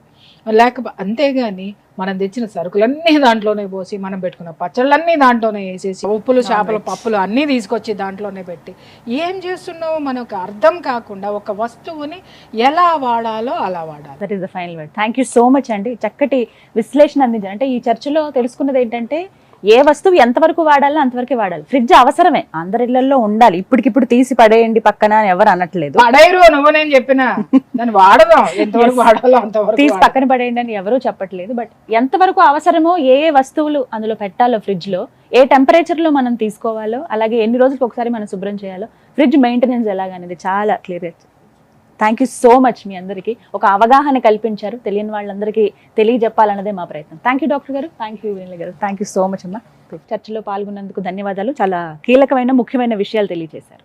అంతేగాని మనం తెచ్చిన సరుకులన్నీ దాంట్లోనే పోసి, మనం పెట్టుకున్న పచ్చళ్ళన్నీ దాంట్లోనే వేసేసి, ఉప్పులు, చేపలు, పప్పులు అన్నీ తీసుకొచ్చి దాంట్లోనే పెట్టి ఏం చేస్తున్నావో మనకు అర్థం కాకుండా ఒక వస్తువుని ఎలా వాడాలో అలా వాడాలి. That is the final word. Thank you so much అండి. చక్కటి విశ్లేషణ అందించారు. అంటే ఈ చర్చలో తెలుసుకున్నది ఏంటంటే, ఏ వస్తువు ఎంతవరకు వాడాలో అంతవరకే వాడాలి. ఫ్రిడ్జ్ అవసరమే, అందరి ఇళ్లలో ఉండాలి. ఇప్పటికిప్పుడు తీసి పడేయండి పక్కన అని ఎవరు అనట్లేదు. పడేరు నువ్వు, నేను చెప్పిన దాన్ని వాడదాం, ఎంతవరకు వాడాలో అంతవరకు తీసి పక్కన పడేయండి అని ఎవరూ చెప్పట్లేదు. బట్ ఎంతవరకు అవసరమో, ఏ వస్తువులు అందులో పెట్టాలో, ఫ్రిడ్జ్ లో ఏ టెంపరేచర్ లో మనం తీసుకోవాలో, అలాగే ఎన్ని రోజులకు ఒకసారి మనం శుభ్రం చేయాలో, ఫ్రిడ్జ్ మెయింటెనెన్స్ ఎలాగనేది చాలా clear. Thank you so much. మీ అందరికీ ఒక అవగాహన కల్పించారు. తెలియని వాళ్ళందరికీ తెలియజెప్పాలన్నదే మా ప్రయత్నం. థ్యాంక్ యూ డాక్టర్ గారు, థ్యాంక్ యూ వినీల గారు, థ్యాంక్ యూ సో మచ్ అమ్మా. చర్చలో పాల్గొన్నందుకు ధన్యవాదాలు. చాలా కీలకమైన, ముఖ్యమైన విషయాలు తెలియజేశారు.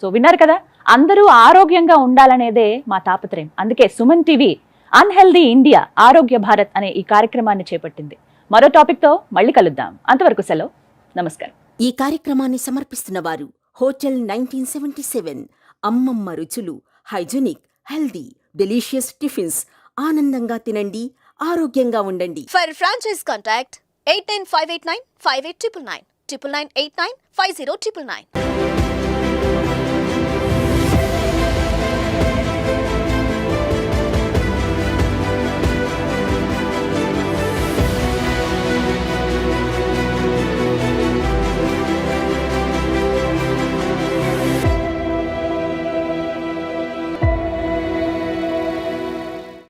సో విన్నారు కదా, అందరూ ఆరోగ్యంగా ఉండాలనేదే మా తాపత్రయం. అందుకే సుమన్ టీవీ అన్హెల్దీ ఇండియా, ఆరోగ్య భారత్ అనే ఈ కార్యక్రమాన్ని చేపట్టింది. మరో టాపిక్తో మళ్ళీ కలుద్దాం. అంతవరకు సెలవు, నమస్కారం. ఈ కార్యక్రమాన్ని సమర్పిస్తున్న వారు హోటల్ 1977, అమ్మమ్మ రుచులు, హైజీనిక్, హెల్దీ, డెలీషియస్ టిఫిన్స్. ఆనందంగా తినండి, ఆరోగ్యంగా ఉండండి. For franchise contact 89589 58999 999 89 5099.